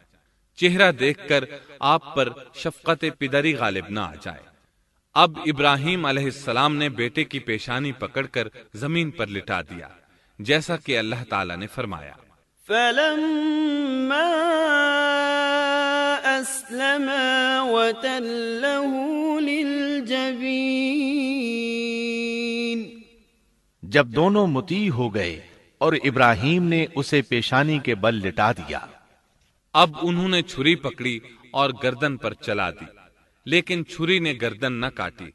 چہرہ دیکھ کر آپ پر شفقت پدری غالب نہ آ جائے۔ اب ابراہیم علیہ السلام نے بیٹے کی پیشانی پکڑ کر زمین پر لٹا دیا جیسا کہ اللہ تعالی نے فرمایا۔ فلما أسلما وتله للجبين جب دونوں مطیع ہو گئے اور ابراہیم نے اسے پیشانی کے بل لٹا دیا، اب انہوں نے چھری پکڑی اور گردن پر چلا دی، لیکن چھری نے گردن نہ کاٹی،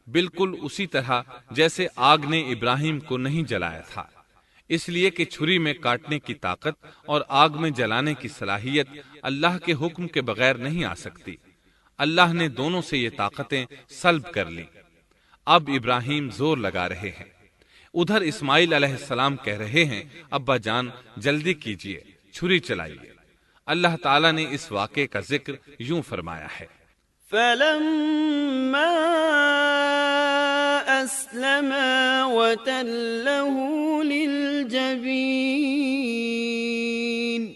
بالکل اسی طرح جیسے آگ نے ابراہیم کو نہیں جلایا تھا، اس لیے کہ چھری میں کاٹنے کی طاقت اور آگ میں جلانے کی صلاحیت اللہ کے حکم کے بغیر نہیں آ سکتی۔ اللہ نے دونوں سے یہ طاقتیں سلب کر لیں۔ اب ابراہیم زور لگا رہے ہیں، ادھر اسماعیل علیہ السلام کہہ رہے ہیں، ابا جان جلدی کیجئے، چھری چلائیے۔ اللہ تعالیٰ نے اس واقعے کا ذکر یوں فرمایا ہے، فلما أسلما وتله للجبين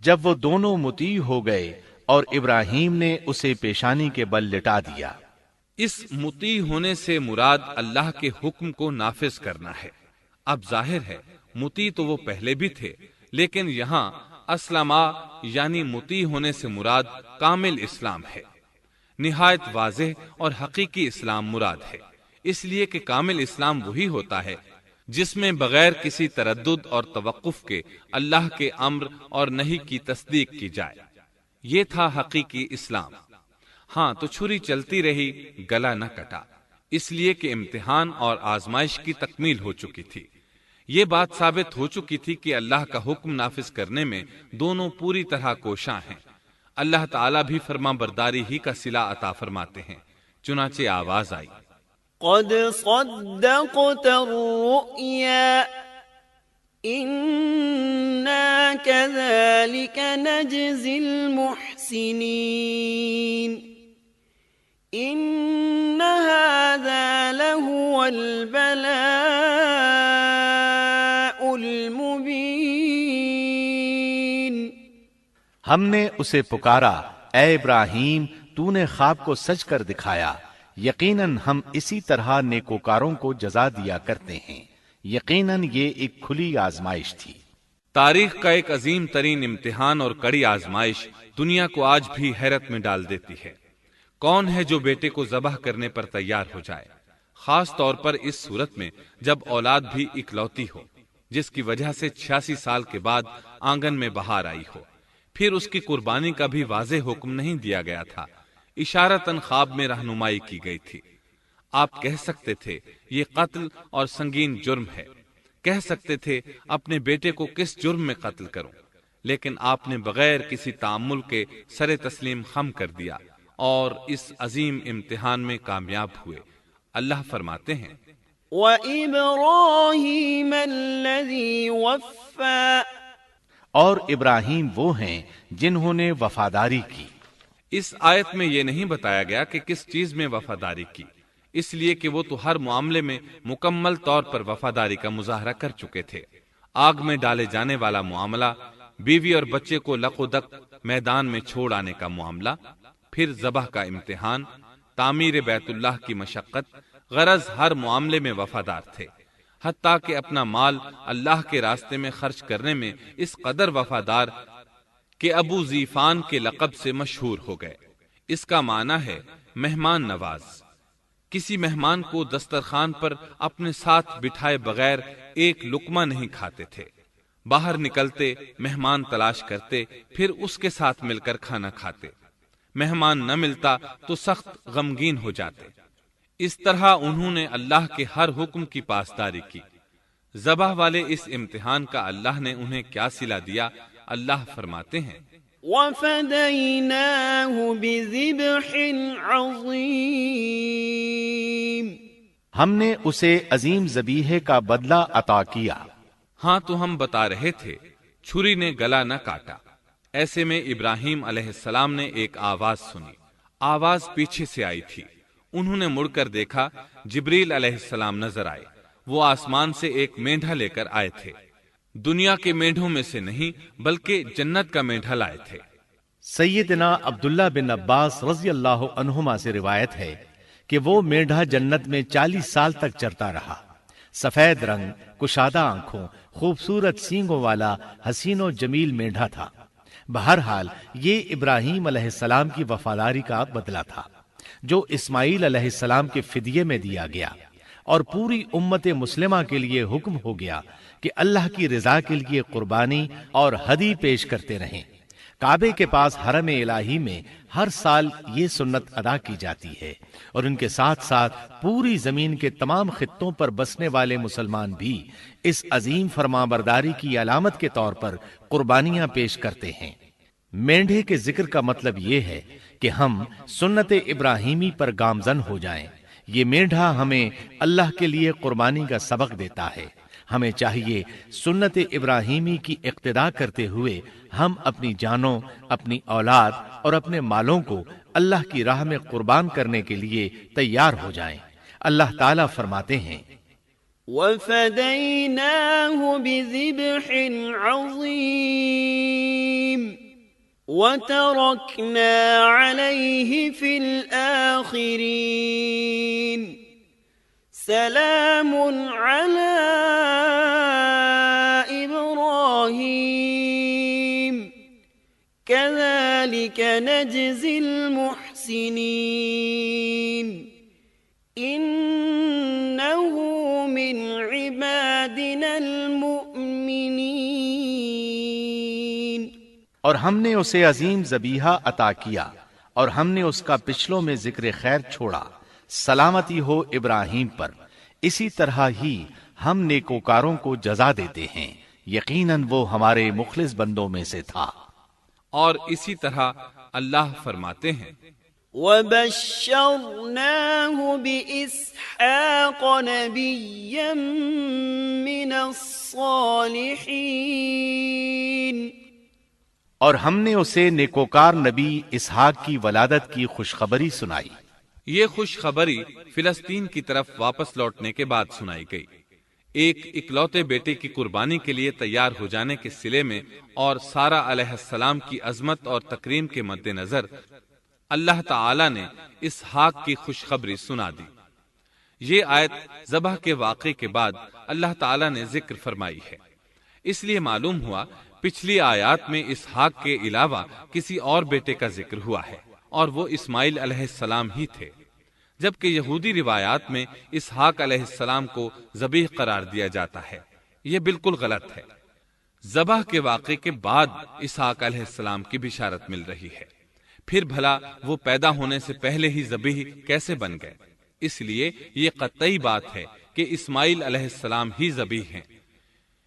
جب وہ دونوں مطیع ہو گئے اور ابراہیم نے اسے پیشانی کے بل لٹا دیا۔ اس مطیع ہونے سے مراد اللہ کے حکم کو نافذ کرنا ہے۔ اب ظاہر ہے مطیع تو وہ پہلے بھی تھے، لیکن یہاں اسلما یعنی مطیع ہونے سے مراد کامل اسلام ہے۔ نہایت واضح اور حقیقی اسلام مراد ہے، اس لیے کہ کامل اسلام وہی ہوتا ہے جس میں بغیر کسی تردد اور توقف کے اللہ کے امر اور نہی کی تصدیق کی جائے۔ یہ تھا حقیقی اسلام۔ ہاں تو چھری چلتی رہی، گلا نہ کٹا، اس لیے کہ امتحان اور آزمائش کی تکمیل ہو چکی تھی۔ یہ بات ثابت ہو چکی تھی کہ اللہ کا حکم نافذ کرنے میں دونوں پوری طرح کوشاں ہیں۔ اللہ تعالیٰ بھی فرما برداری ہی کا صلہ عطا فرماتے ہیں۔ چنانچہ آواز آئی، قد صدقت الرؤيا إنا كذلك نجزي المحسنين إن هذا لهو البلاء المبين ہم نے اسے پکارا، اے ابراہیم تو نے خواب کو سچ کر دکھایا، یقیناً ہم اسی طرح نیکوکاروں کو جزا دیا کرتے ہیں۔ یقیناً یہ ایک کھلی آزمائش تھی۔ تاریخ کا ایک عظیم ترین امتحان اور کڑی آزمائش دنیا کو آج بھی حیرت میں ڈال دیتی ہے۔ کون ہے جو بیٹے کو ذبح کرنے پر تیار ہو جائے، خاص طور پر اس صورت میں جب اولاد بھی اکلوتی ہو، جس کی وجہ سے 86 سال کے بعد آنگن میں بہار آئی ہو۔ پھر اس کی قربانی کا بھی واضح حکم نہیں دیا گیا تھا، اشارتاً خواب میں رہنمائی کی گئی تھی۔ آپ کہہ سکتے تھے یہ قتل اور سنگین جرم ہے، کہہ سکتے تھے اپنے بیٹے کو کس جرم میں قتل کروں، لیکن آپ نے بغیر کسی تعامل کے سر تسلیم خم کر دیا اور اس عظیم امتحان میں کامیاب ہوئے۔ اللہ فرماتے ہیں، وَإِبْرَاهِيمَ الَّذِي وَفَّى اور ابراہیم وہ ہیں جنہوں نے وفاداری کی۔ اس آیت میں یہ نہیں بتایا گیا کہ کس چیز میں وفاداری کی، اس لیے کہ وہ تو ہر معاملے میں مکمل طور پر وفاداری کا مظاہرہ کر چکے تھے۔ آگ میں ڈالے جانے والا معاملہ، بیوی اور بچے کو لق و دق میدان میں چھوڑ آنے کا معاملہ، پھر ذبح کا امتحان، تعمیر بیت اللہ کی مشقت، غرض ہر معاملے میں وفادار تھے، حتیٰ کہ اپنا مال اللہ کے راستے میں خرچ کرنے میں اس قدر وفادار کہ ابو زیفان کے لقب سے مشہور ہو گئے۔ اس کا معنی ہے مہمان نواز۔ کسی مہمان کو دسترخوان پر اپنے ساتھ بٹھائے بغیر ایک لقمہ نہیں کھاتے تھے۔ باہر نکلتے مہمان تلاش کرتے، پھر اس کے ساتھ مل کر کھانا کھاتے۔ مہمان نہ ملتا تو سخت غمگین ہو جاتے۔ اس طرح انہوں نے اللہ کے ہر حکم کی پاسداری کی۔ ذبح والے اس امتحان کا اللہ نے انہیں کیا صلہ دیا؟ اللہ فرماتے ہیں وَفَدَيْنَاهُ بِذِبْحٍ عَظِيمٍ، ہم نے اسے عظیم ذبیحے کا بدلہ عطا کیا۔ ہاں تو ہم بتا رہے تھے، چھری نے گلا نہ کاٹا۔ ایسے میں ابراہیم علیہ السلام نے ایک آواز سنی۔ آواز پیچھے سے آئی تھی۔ انہوں نے مڑ کر دیکھا، جبریل علیہ السلام نظر آئے۔ وہ آسمان سے ایک مینڈھا لے کر آئے تھے۔ دنیا کے مینڈھوں میں سے نہیں بلکہ جنت کا مینڈھا لائے تھے۔ سیدنا عبداللہ بن عباس رضی اللہ عنہما سے روایت ہے کہ وہ مینڈھا جنت میں 40 سال تک چرتا رہا۔ سفید رنگ، کشادہ آنکھوں، خوبصورت سینگوں والا حسین و جمیل مینڈھا تھا۔ بہرحال یہ ابراہیم علیہ السلام کی وفاداری کا بدلہ تھا جو اسماعیل علیہ السلام کے فدیے میں دیا گیا، اور پوری امت مسلمہ کے لیے حکم ہو گیا کہ اللہ کی رضا کے لیے قربانی اور ہدی پیش کرتے رہیں۔ کعبے کے پاس حرم الہی میں ہر سال یہ سنت ادا کی جاتی ہے، اور ان کے ساتھ ساتھ پوری زمین کے تمام خطوں پر بسنے والے مسلمان بھی اس عظیم فرمانبرداری کی علامت کے طور پر قربانیاں پیش کرتے ہیں۔ مینڈھے کے ذکر کا مطلب یہ ہے کہ ہم سنت ابراہیمی پر گامزن ہو جائیں۔ یہ مینڈھا ہمیں اللہ کے لیے قربانی کا سبق دیتا ہے۔ ہمیں چاہیے سنت ابراہیمی کی اقتدا کرتے ہوئے ہم اپنی جانوں، اپنی اولاد اور اپنے مالوں کو اللہ کی راہ میں قربان کرنے کے لیے تیار ہو جائیں۔ اللہ تعالیٰ فرماتے ہیں وَفَدَيْنَاهُ بِذِبْحٍ عَظِيمٍ وَتَرَكْنَا عَلَيْهِ فِي الْآخِرِينَ سَلَامٌ عَلَى إِبْرَاهِيمَ كَذَلِكَ نَجْزِي الْمُحْسِنِينَ إِنَّهُ مِنْ عِبَادِنَا الْمُؤْمِنِينَ۔ اور ہم نے اسے عظیم ذبیحہ عطا کیا، اور ہم نے اس کا پچھلوں میں ذکر خیر چھوڑا۔ سلامتی ہو ابراہیم پر۔ اسی طرح ہی ہم نیکوکاروں کو جزا دیتے ہیں، یقیناً وہ ہمارے مخلص بندوں میں سے تھا۔ اور اسی طرح اللہ فرماتے ہیں وَبَشَّرْنَاهُ بِإِسْحَاقَ نَبِيًّا مِّنَ الصَّالِحِينَ، اور ہم نے اسے نیکوکار نبی اسحاق کی ولادت کی خوشخبری سنائی۔ یہ خوشخبری فلسطین کی طرف واپس لوٹنے کے بعد سنائی گئی۔ ایک اکلوتے بیٹے کی قربانی کے لیے تیار ہو جانے کے صلے میں اور سارہ علیہ السلام کی عظمت اور تکریم کے مد نظر اللہ تعالی نے اسحاق کی خوشخبری سنا دی۔ یہ آیت ذبح کے واقعے کے بعد اللہ تعالی نے ذکر فرمائی ہے۔ اس لیے معلوم ہوا پچھلی آیات میں اسحاق کے علاوہ کسی اور بیٹے کا ذکر ہوا ہے، اور وہ اسماعیل علیہ السلام ہی تھے، جبکہ یہودی روایات میں اسحاق علیہ السلام کو ذبیح قرار دیا جاتا ہے۔ یہ بالکل غلط ہے۔ ذبح کے واقعے کے بعد اسحاق علیہ السلام کی بشارت مل رہی ہے، پھر بھلا وہ پیدا ہونے سے پہلے ہی ذبیح کیسے بن گئے؟ اس لیے یہ قطعی بات ہے کہ اسماعیل علیہ السلام ہی ذبیح ہیں۔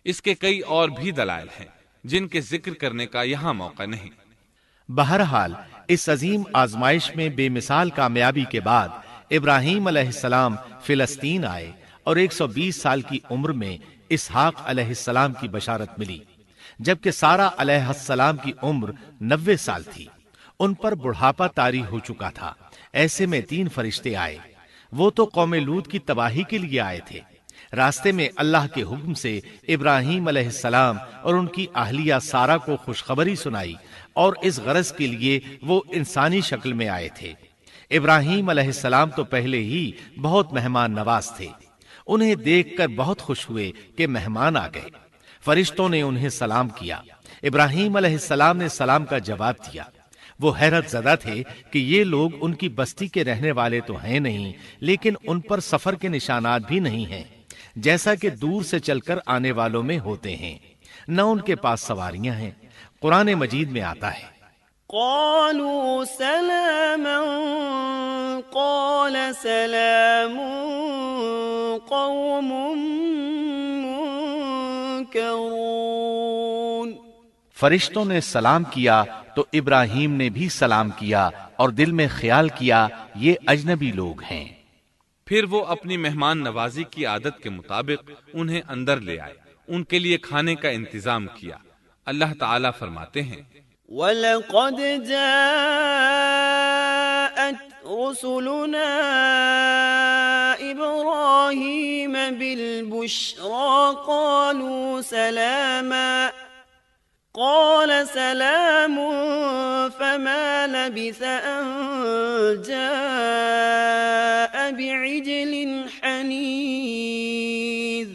اس کے کئی اور بھی دلائل ہیں جن کے ذکر کرنے کا یہاں موقع نہیں۔ بہرحال اس عظیم آزمائش میں بے مثال کامیابی کے بعد ابراہیم علیہ السلام فلسطین آئے، اور 120 سال کی عمر میں اسحاق علیہ السلام کی بشارت ملی، جبکہ سارہ علیہ السلام کی عمر 90 سال تھی۔ ان پر بڑھاپا طاری ہو چکا تھا۔ ایسے میں 3 فرشتے آئے۔ وہ تو قوم لوط کی تباہی کے لیے آئے تھے۔ راستے میں اللہ کے حکم سے ابراہیم علیہ السلام اور ان کی اہلیہ سارہ کو خوشخبری سنائی، اور اس غرض کے لیے وہ انسانی شکل میں آئے تھے۔ ابراہیم علیہ السلام تو پہلے ہی بہت مہمان نواز تھے۔ انہیں دیکھ کر بہت خوش ہوئے کہ مہمان آ گئے۔ فرشتوں نے انہیں سلام کیا۔ ابراہیم علیہ السلام نے سلام کا جواب دیا۔ وہ حیرت زدہ تھے کہ یہ لوگ ان کی بستی کے رہنے والے تو ہیں نہیں، لیکن ان پر سفر کے نشانات بھی نہیں ہیں، جیسا کہ دور سے چل کر آنے والوں میں ہوتے ہیں، نہ ان کے پاس سواریاں ہیں۔ قرآن مجید میں آتا ہے قالوا سلاما قال سلام قوم منكرون۔ فرشتوں نے سلام کیا تو ابراہیم نے بھی سلام کیا اور دل میں خیال کیا یہ اجنبی لوگ ہیں۔ پھر وہ اپنی مہمان نوازی کی عادت کے مطابق انہیں اندر لے آئے، ان کے لیے کھانے کا انتظام کیا۔ اللہ تعالیٰ فرماتے ہیں وَلَقَدْ جَاءَتْ رُسُلُنَا إِبْرَاهِيمَ بِالْبُشْرَى قَالُوا سَلَامًا قَالَ سَلَامٌ فَمَا لَبِثَ أَن جَاءَ بِعِجْلٍ حَنِيذٍ۔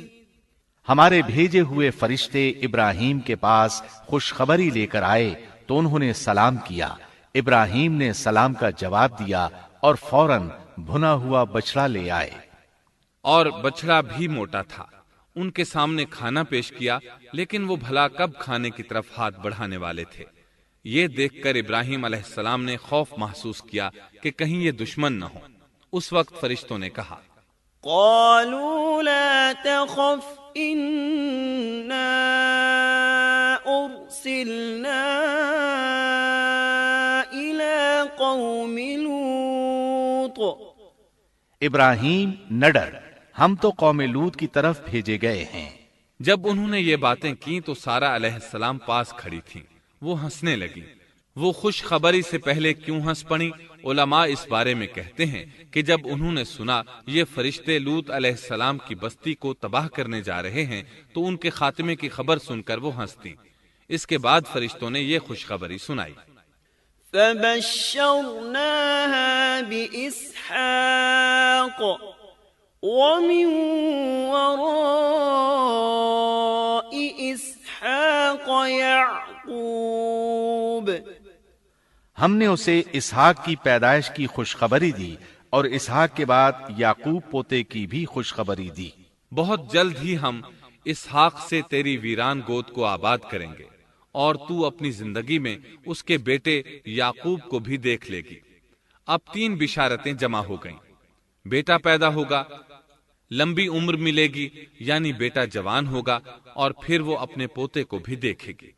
ہمارے بھیجے ہوئے فرشتے ابراہیم کے پاس خوشخبری لے کر آئے تو انہوں نے سلام کیا۔ ابراہیم نے سلام کا جواب دیا اور فوراً بھنا ہوا بچڑا لے آئے، اور بچڑا بھی موٹا تھا۔ ان کے سامنے کھانا پیش کیا، لیکن وہ بھلا کب کھانے کی طرف ہاتھ بڑھانے والے تھے۔ یہ دیکھ کر ابراہیم علیہ السلام نے خوف محسوس کیا کہ کہیں یہ دشمن نہ ہو۔ اس وقت فرشتوں نے کہا قالوا لا تخف إنا أرسلنا إلى قوم لوط۔ ابراہیم نہ ڈر، ہم تو قوم لوط کی طرف بھیجے گئے ہیں۔ جب انہوں نے یہ باتیں کی تو سارہ علیہ السلام پاس کھڑی تھیں، وہ ہنسنے لگی۔ وہ خوشخبری سے پہلے کیوں ہنس پڑی؟ علماء اس بارے میں کہتے ہیں کہ جب انہوں نے سنا یہ فرشتے لوط علیہ السلام کی بستی کو تباہ کرنے جا رہے ہیں تو ان کے خاتمے کی خبر سن کر وہ ہنستی۔ اس کے بعد فرشتوں نے یہ خوشخبری سنائی۔ فبشرناها بإسحاق ومن وراء إسحاق يعقوب۔ ہم نے اسے اسحاق کی پیدائش کی خوشخبری دی اور اسحاق کے بعد یعقوب پوتے کی بھی خوشخبری دی۔ بہت جلد ہی ہم اسحاق سے تیری ویران گود کو آباد کریں گے، اور تو اپنی زندگی میں اس کے بیٹے یعقوب کو بھی دیکھ لے گی۔ اب 3 بشارتیں جمع ہو گئیں۔ بیٹا پیدا ہوگا، لمبی عمر ملے گی یعنی بیٹا جوان ہوگا، اور پھر وہ اپنے پوتے کو بھی دیکھے گی۔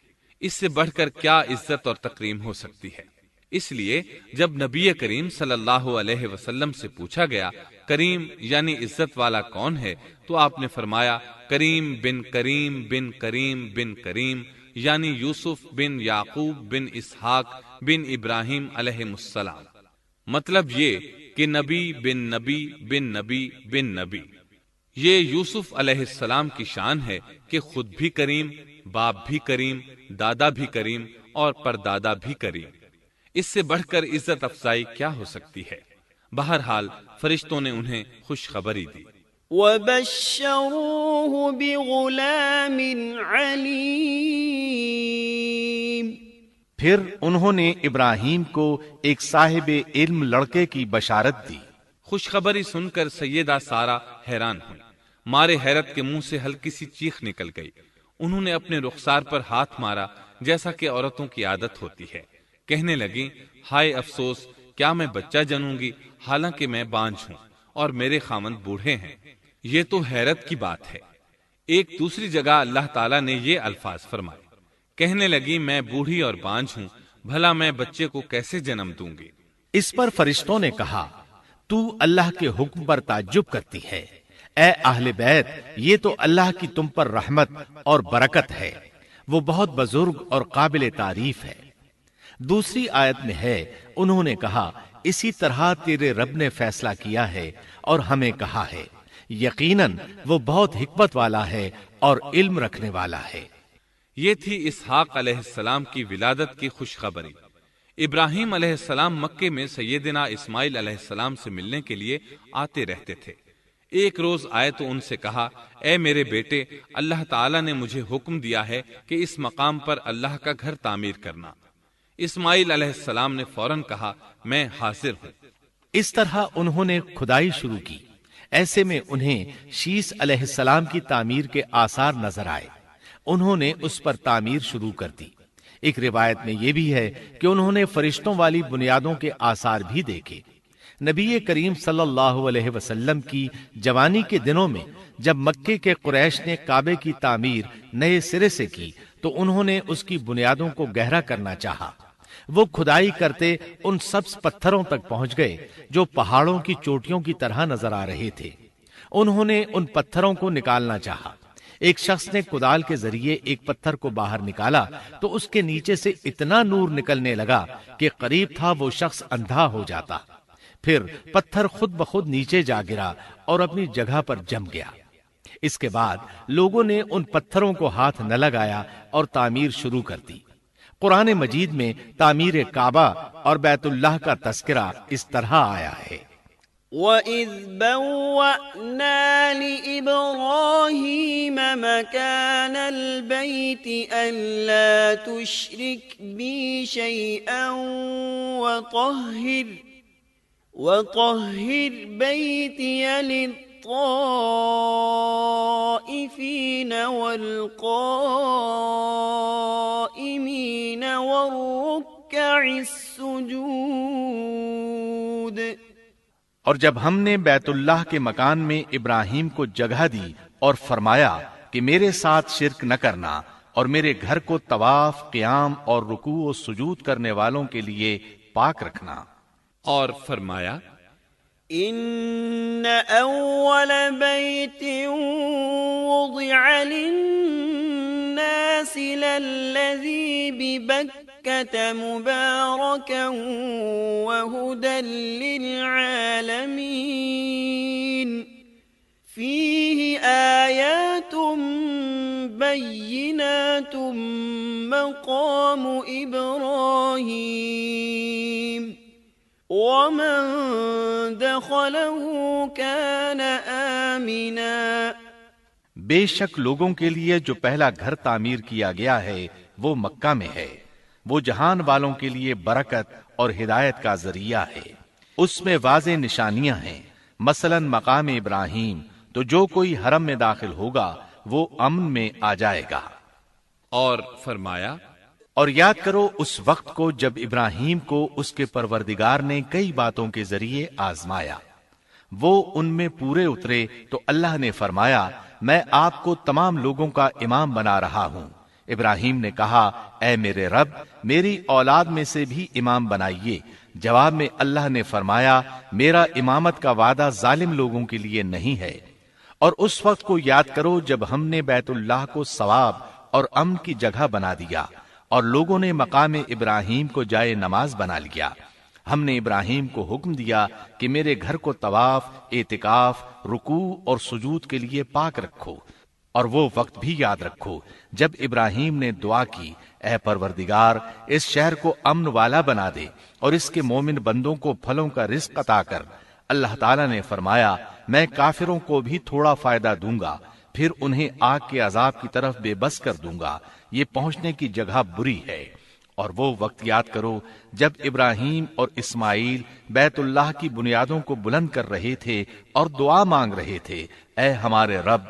اس سے بڑھ کر کیا عزت اور تکریم ہو سکتی ہے؟ اس لیے جب نبی کریم صلی اللہ علیہ وسلم سے پوچھا گیا کریم یعنی عزت والا کون ہے، تو آپ نے فرمایا کریم بن کریم بن کریم بن کریم، یعنی یوسف بن یعقوب بن اسحاق بن ابراہیم علیہ السلام۔ مطلب یہ کہ نبی بن نبی بن نبی بن نبی۔ یہ یوسف علیہ السلام کی شان ہے کہ خود بھی کریم، باپ بھی کریم، دادا بھی کریم اور پردادا بھی کریم۔ اس سے بڑھ کر عزت افزائی کیا ہو سکتی ہے؟ بہرحال فرشتوں نے انہیں خوشخبری دی۔ وَبَشَّرُوهُ بِغُلَامٍ عَلِيمٍ۔ پھر انہوں نے ابراہیم کو ایک صاحب علم لڑکے کی بشارت دی۔ خوشخبری سن کر سیدہ سارہ حیران ہوئی، مارے حیرت کے منہ سے ہلکی سی چیخ نکل گئی۔ انہوں نے اپنے رخسار پر ہاتھ مارا جیسا کہ عورتوں کی عادت ہوتی ہے۔ کہنے لگی ہائے افسوس، کیا میں بچہ جنوں گی حالانکہ میں بانجھ ہوں اور میرے خاوند بوڑھے ہیں؟ یہ تو حیرت کی بات ہے۔ ایک دوسری جگہ اللہ تعالیٰ نے یہ الفاظ فرمائے، کہنے لگی میں بوڑھی اور بانجھ ہوں، بھلا میں بچے کو کیسے جنم دوں گی؟ اس پر فرشتوں نے کہا تو اللہ کے حکم پر تعجب کرتی ہے، اے اہل بیت، یہ تو اللہ کی تم پر رحمت اور برکت ہے، وہ بہت بزرگ اور قابل تعریف ہے۔ دوسری آیت میں ہے انہوں نے کہا اسی طرح تیرے رب نے فیصلہ کیا ہے اور ہمیں کہا ہے، یقیناً وہ بہت حکمت والا ہے اور علم رکھنے والا ہے۔ یہ تھی اسحاق علیہ السلام کی ولادت کی خوشخبری۔ ابراہیم علیہ السلام مکے میں سیدنا اسماعیل علیہ السلام سے ملنے کے لیے آتے رہتے تھے۔ ایک روز آئے تو ان سے کہا اے میرے بیٹے، اللہ تعالیٰ نے مجھے حکم دیا ہے کہ اس مقام پر اللہ کا گھر تعمیر کرنا۔ اسماعیل علیہ السلام نے فوراً کہا میں حاضر ہوں۔ اس طرح انہوں نے کھدائی شروع کی۔ ایسے میں انہیں شیس علیہ السلام کی تعمیر کے آثار نظر آئے۔ انہوں نے اس پر تعمیر شروع کر دی۔ ایک روایت میں یہ بھی ہے کہ انہوں نے فرشتوں والی بنیادوں کے آثار بھی دیکھے۔ نبی کریم صلی اللہ علیہ وسلم کی جوانی کے دنوں میں جب مکے کے قریش نے کعبے کی تعمیر نئے سرے سے کی تو انہوں نے اس کی بنیادوں کو گہرا کرنا چاہا۔ وہ کھدائی کرتے ان سبز پتھروں تک پہنچ گئے جو پہاڑوں کی چوٹیوں کی طرح نظر آ رہے تھے۔ انہوں نے ان پتھروں کو نکالنا چاہا۔ ایک شخص نے کدال کے ذریعے ایک پتھر کو باہر نکالا تو اس کے نیچے سے اتنا نور نکلنے لگا کہ قریب تھا وہ شخص اندھا ہو جاتا۔ پھر پتھر خود بخود نیچے جا گرا اور اپنی جگہ پر جم گیا۔ اس کے بعد لوگوں نے ان پتھروں کو ہاتھ نہ لگایا اور تعمیر شروع کر دی۔ قرآن مجید میں تعمیر کعبہ اور بیت اللہ کا تذکرہ اس طرح آیا ہے۔ وَإِذْ بَوَّأْنَا لِإِبْرَاهِيمَ مَكَانَ الْبَيْتِ أَلَّا تُشْرِكْ بِي شَيْئًا وَطَهِّرْ بَيْتِيَ لِلطَّائِفِينَ وَالْقَائِمِينَ وَالرُّكَّعِ السُّجُودِ۔ اور جب ہم نے بیت اللہ کے مکان میں ابراہیم کو جگہ دی اور فرمایا کہ میرے ساتھ شرک نہ کرنا اور میرے گھر کو طواف، قیام اور رکوع و سجود کرنے والوں کے لیے پاک رکھنا، اور فرمایا ان اول بیت وضع للناس للذی ببکۃ مبارکا وہدی للعالمین فیہ آیات بینات مقام ابراہیم ومن دخلہ کان آمنا۔ بے شک لوگوں کے لیے جو پہلا گھر تعمیر کیا گیا ہے وہ مکہ میں ہے، وہ جہان والوں کے لیے برکت اور ہدایت کا ذریعہ ہے۔ اس میں واضح نشانیاں ہیں، مثلا مقام ابراہیم، تو جو کوئی حرم میں داخل ہوگا وہ امن میں آ جائے گا۔ اور فرمایا اور یاد کرو اس وقت کو جب ابراہیم کو اس کے پروردگار نے کئی باتوں کے ذریعے آزمایا، وہ ان میں پورے اترے تو اللہ نے فرمایا میں آپ کو تمام لوگوں کا امام بنا رہا ہوں۔ ابراہیم نے کہا اے میرے رب میری اولاد میں سے بھی امام بنائیے۔ جواب میں اللہ نے فرمایا میرا امامت کا وعدہ ظالم لوگوں کے لیے نہیں ہے۔ اور اس وقت کو یاد کرو جب ہم نے بیت اللہ کو ثواب اور امن کی جگہ بنا دیا اور لوگوں نے مقام ابراہیم کو جائے نماز بنا لیا۔ ہم نے ابراہیم کو حکم دیا کہ میرے گھر کو طواف، اعتکاف، رکوع اور سجود کے لیے پاک رکھو، اور وہ وقت بھی یاد رکھو جب ابراہیم نے دعا کی اے پروردگار اس شہر کو امن والا بنا دے اور اس کے مومن بندوں کو پھلوں کا رزق عطا کر۔ اللہ تعالیٰ نے فرمایا میں کافروں کو بھی تھوڑا فائدہ دوں گا، پھر انہیں آگ کے عذاب کی طرف بے بس کر دوں گا، یہ پہنچنے کی جگہ بری ہے۔ اور وہ وقت یاد کرو جب ابراہیم اور اسماعیل بیت اللہ کی بنیادوں کو بلند کر رہے تھے اور دعا مانگ رہے تھے اے ہمارے رب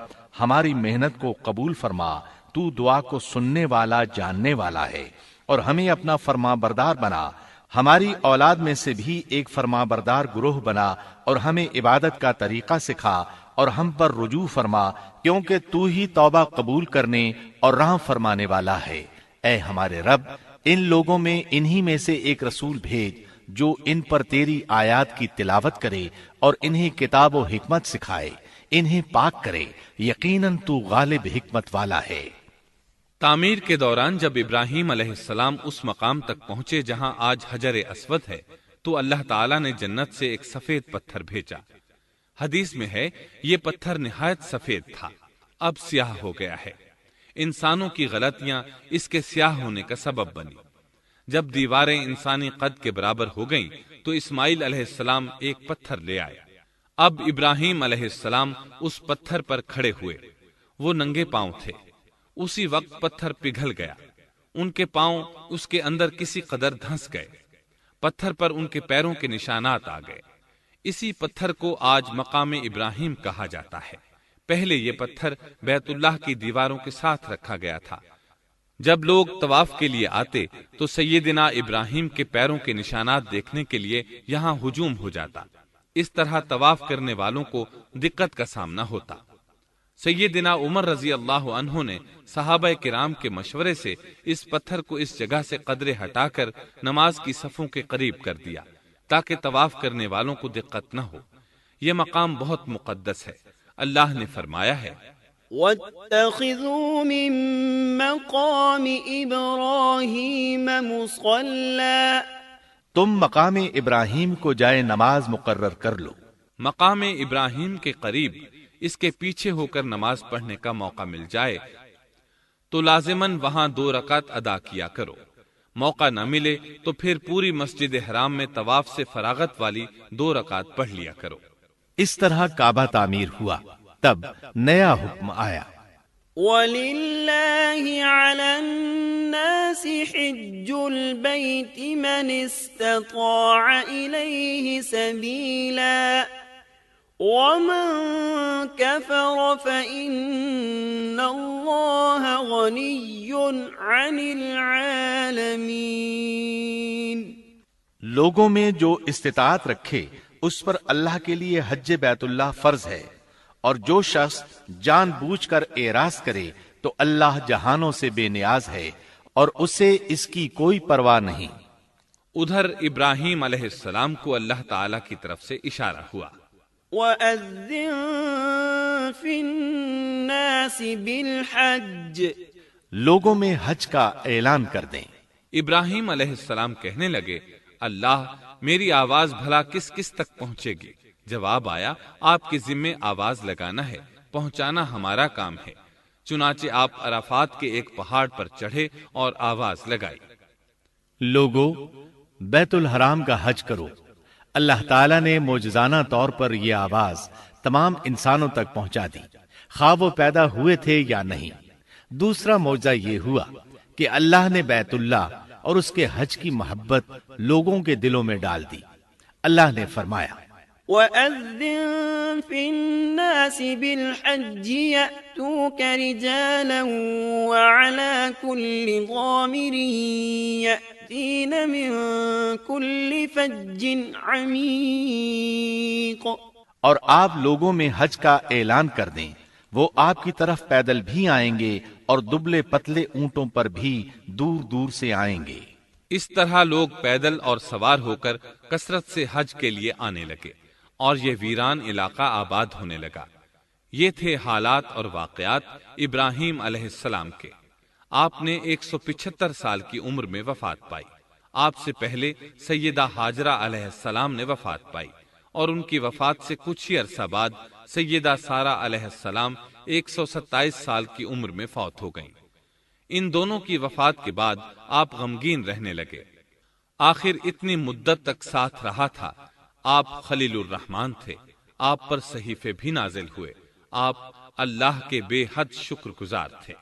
ہماری محنت کو قبول فرما، تو دعا کو سننے والا جاننے والا ہے، اور ہمیں اپنا فرما بردار بنا، ہماری اولاد میں سے بھی ایک فرما بردار گروہ بنا، اور ہمیں عبادت کا طریقہ سکھا اور ہم پر رجوع فرما، کیونکہ تو ہی توبہ قبول کرنے اور رحم فرمانے والا ہے۔ اے ہمارے رب ان لوگوں میں انہی میں سے ایک رسول بھیج جو ان پر تیری آیات کی تلاوت کرے اور انہیں کتاب و حکمت سکھائے، انہیں پاک کرے، یقیناً تو غالب حکمت والا ہے۔ تعمیر کے دوران جب ابراہیم علیہ السلام اس مقام تک پہنچے جہاں آج حجر اسود ہے تو اللہ تعالیٰ نے جنت سے ایک سفید پتھر بھیجا۔ حدیث میں ہے یہ پتھر نہایت سفید تھا، اب سیاہ ہو گیا ہے۔ انسانوں کی غلطیاں اس کے سیاہ ہونے کا سبب بنی۔ جب دیواریں انسانی قد کے برابر ہو گئیں تو اسماعیل علیہ السلام ایک پتھر لے آئے۔ اب ابراہیم علیہ السلام اس پتھر پر کھڑے ہوئے، وہ ننگے پاؤں تھے۔ اسی وقت پتھر پگھل گیا، ان کے پاؤں اس کے اندر کسی قدر دھنس گئے، پتھر پر ان کے پیروں کے نشانات آ گئے۔ اسی پتھر کو آج مقام ابراہیم کہا جاتا ہے۔ پہلے یہ پتھر بیت اللہ کی دیواروں کے ساتھ رکھا گیا تھا۔ جب لوگ طواف کے لیے آتے تو سیدنا ابراہیم کے پیروں کے نشانات دیکھنے کے لیے یہاں ہجوم ہو جاتا۔ اس طرح طواف کرنے والوں کو دقت کا سامنا ہوتا۔ سیدنا عمر رضی اللہ عنہ نے صحابہ کرام کے مشورے سے اس پتھر کو اس جگہ سے قدرے ہٹا کر نماز کی صفوں کے قریب کر دیا تاکہ طواف کرنے والوں کو دقت نہ ہو۔ یہ مقام بہت مقدس ہے۔ اللہ نے فرمایا ہے، وَاتَّخِذُوا مِن مَّقَامِ إِبْرَاهِيمَ مُصَلًّى، تم مقام ابراہیم کو جائے نماز مقرر کر لو۔ مقام ابراہیم کے قریب اس کے پیچھے ہو کر نماز پڑھنے کا موقع مل جائے تو لازماً وہاں 2 رکعت ادا کیا کرو۔ موقع نہ ملے تو پھر پوری مسجد حرام میں طواف سے فراغت والی 2 رکعت پڑھ لیا کرو۔ اس طرح کعبہ تعمیر ہوا، تب نیا حکم آیا، وَلِلَّهِ عَلَى النَّاسِ حِجُّ الْبَيْتِ مَنِ اسْتَطَاعَ إِلَيْهِ سَبِيلًا وَمَن كَفَرَ فَإِنَّ اللَّهَ غَنِيٌّ عَنِ الْعَالَمِينَ۔ لوگوں میں جو استطاعت رکھے اس پر اللہ کے لیے حج بیت اللہ فرض ہے، اور جو شخص جان بوجھ کر اعراض کرے تو اللہ جہانوں سے بے نیاز ہے اور اسے اس کی کوئی پرواہ نہیں۔ ادھر ابراہیم علیہ السلام کو اللہ تعالی کی طرف سے اشارہ ہوا، وَأَذِّن فِي النَّاسِ بِالْحَجِّ، لوگوں میں حج کا اعلان کر دیں۔ ابراہیم علیہ السلام کہنے لگے، اللہ میری آواز بھلا کس کس تک پہنچے گی؟ جواب آیا، آپ کے ذمے آواز لگانا ہے، پہنچانا ہمارا کام ہے۔ چنانچہ آپ عرفات کے ایک پہاڑ پر چڑھے اور آواز لگائی، لوگو بیت الحرام کا حج کرو۔ اللہ تعالیٰ نے معجزانہ طور پر یہ آواز تمام انسانوں تک پہنچا دی، خواہ وہ پیدا ہوئے تھے یا نہیں۔ دوسرا معجزہ یہ ہوا کہ اللہ نے بیت اللہ اور اس کے حج کی محبت لوگوں کے دلوں میں ڈال دی۔ اللہ نے فرمایا، وَأَذِّن فِي النَّاسِ بِالْحَجِّ يَأْتُوكَ رِجَالًا وَعَلَى كُلِّ ضَامِرٍ يَأْتِينَ مِن كُلِّ فَجٍّ عَمِيقٍ۔ اور آپ لوگوں میں حج کا اعلان کر دیں، وہ آپ کی طرف پیدل بھی آئیں گے اور دبلے پتلے اونٹوں پر بھی دور دور سے آئیں گے۔ اس طرح لوگ پیدل اور سوار ہو کر کثرت سے حج کے لیے آنے لگے اور یہ ویران علاقہ آباد ہونے لگا۔ یہ تھے حالات اور واقعات ابراہیم علیہ السلام کے۔ آپ نے 175 سال کی عمر میں وفات پائی۔ آپ سے پہلے سیدہ ہاجرہ علیہ السلام نے وفات پائی اور ان کی وفات سے کچھ ہی عرصہ بعد سیدہ سارہ علیہ السلام 127 سال کی عمر میں فوت ہو گئیں۔ ان دونوں کی وفات کے بعد آپ غمگین رہنے لگے۔ آخر اتنی مدت تک ساتھ رہا تھا۔ آپ خلیل الرحمن تھے، آپ پر صحیفے بھی نازل ہوئے، آپ اللہ کے بے حد شکر گزار تھے۔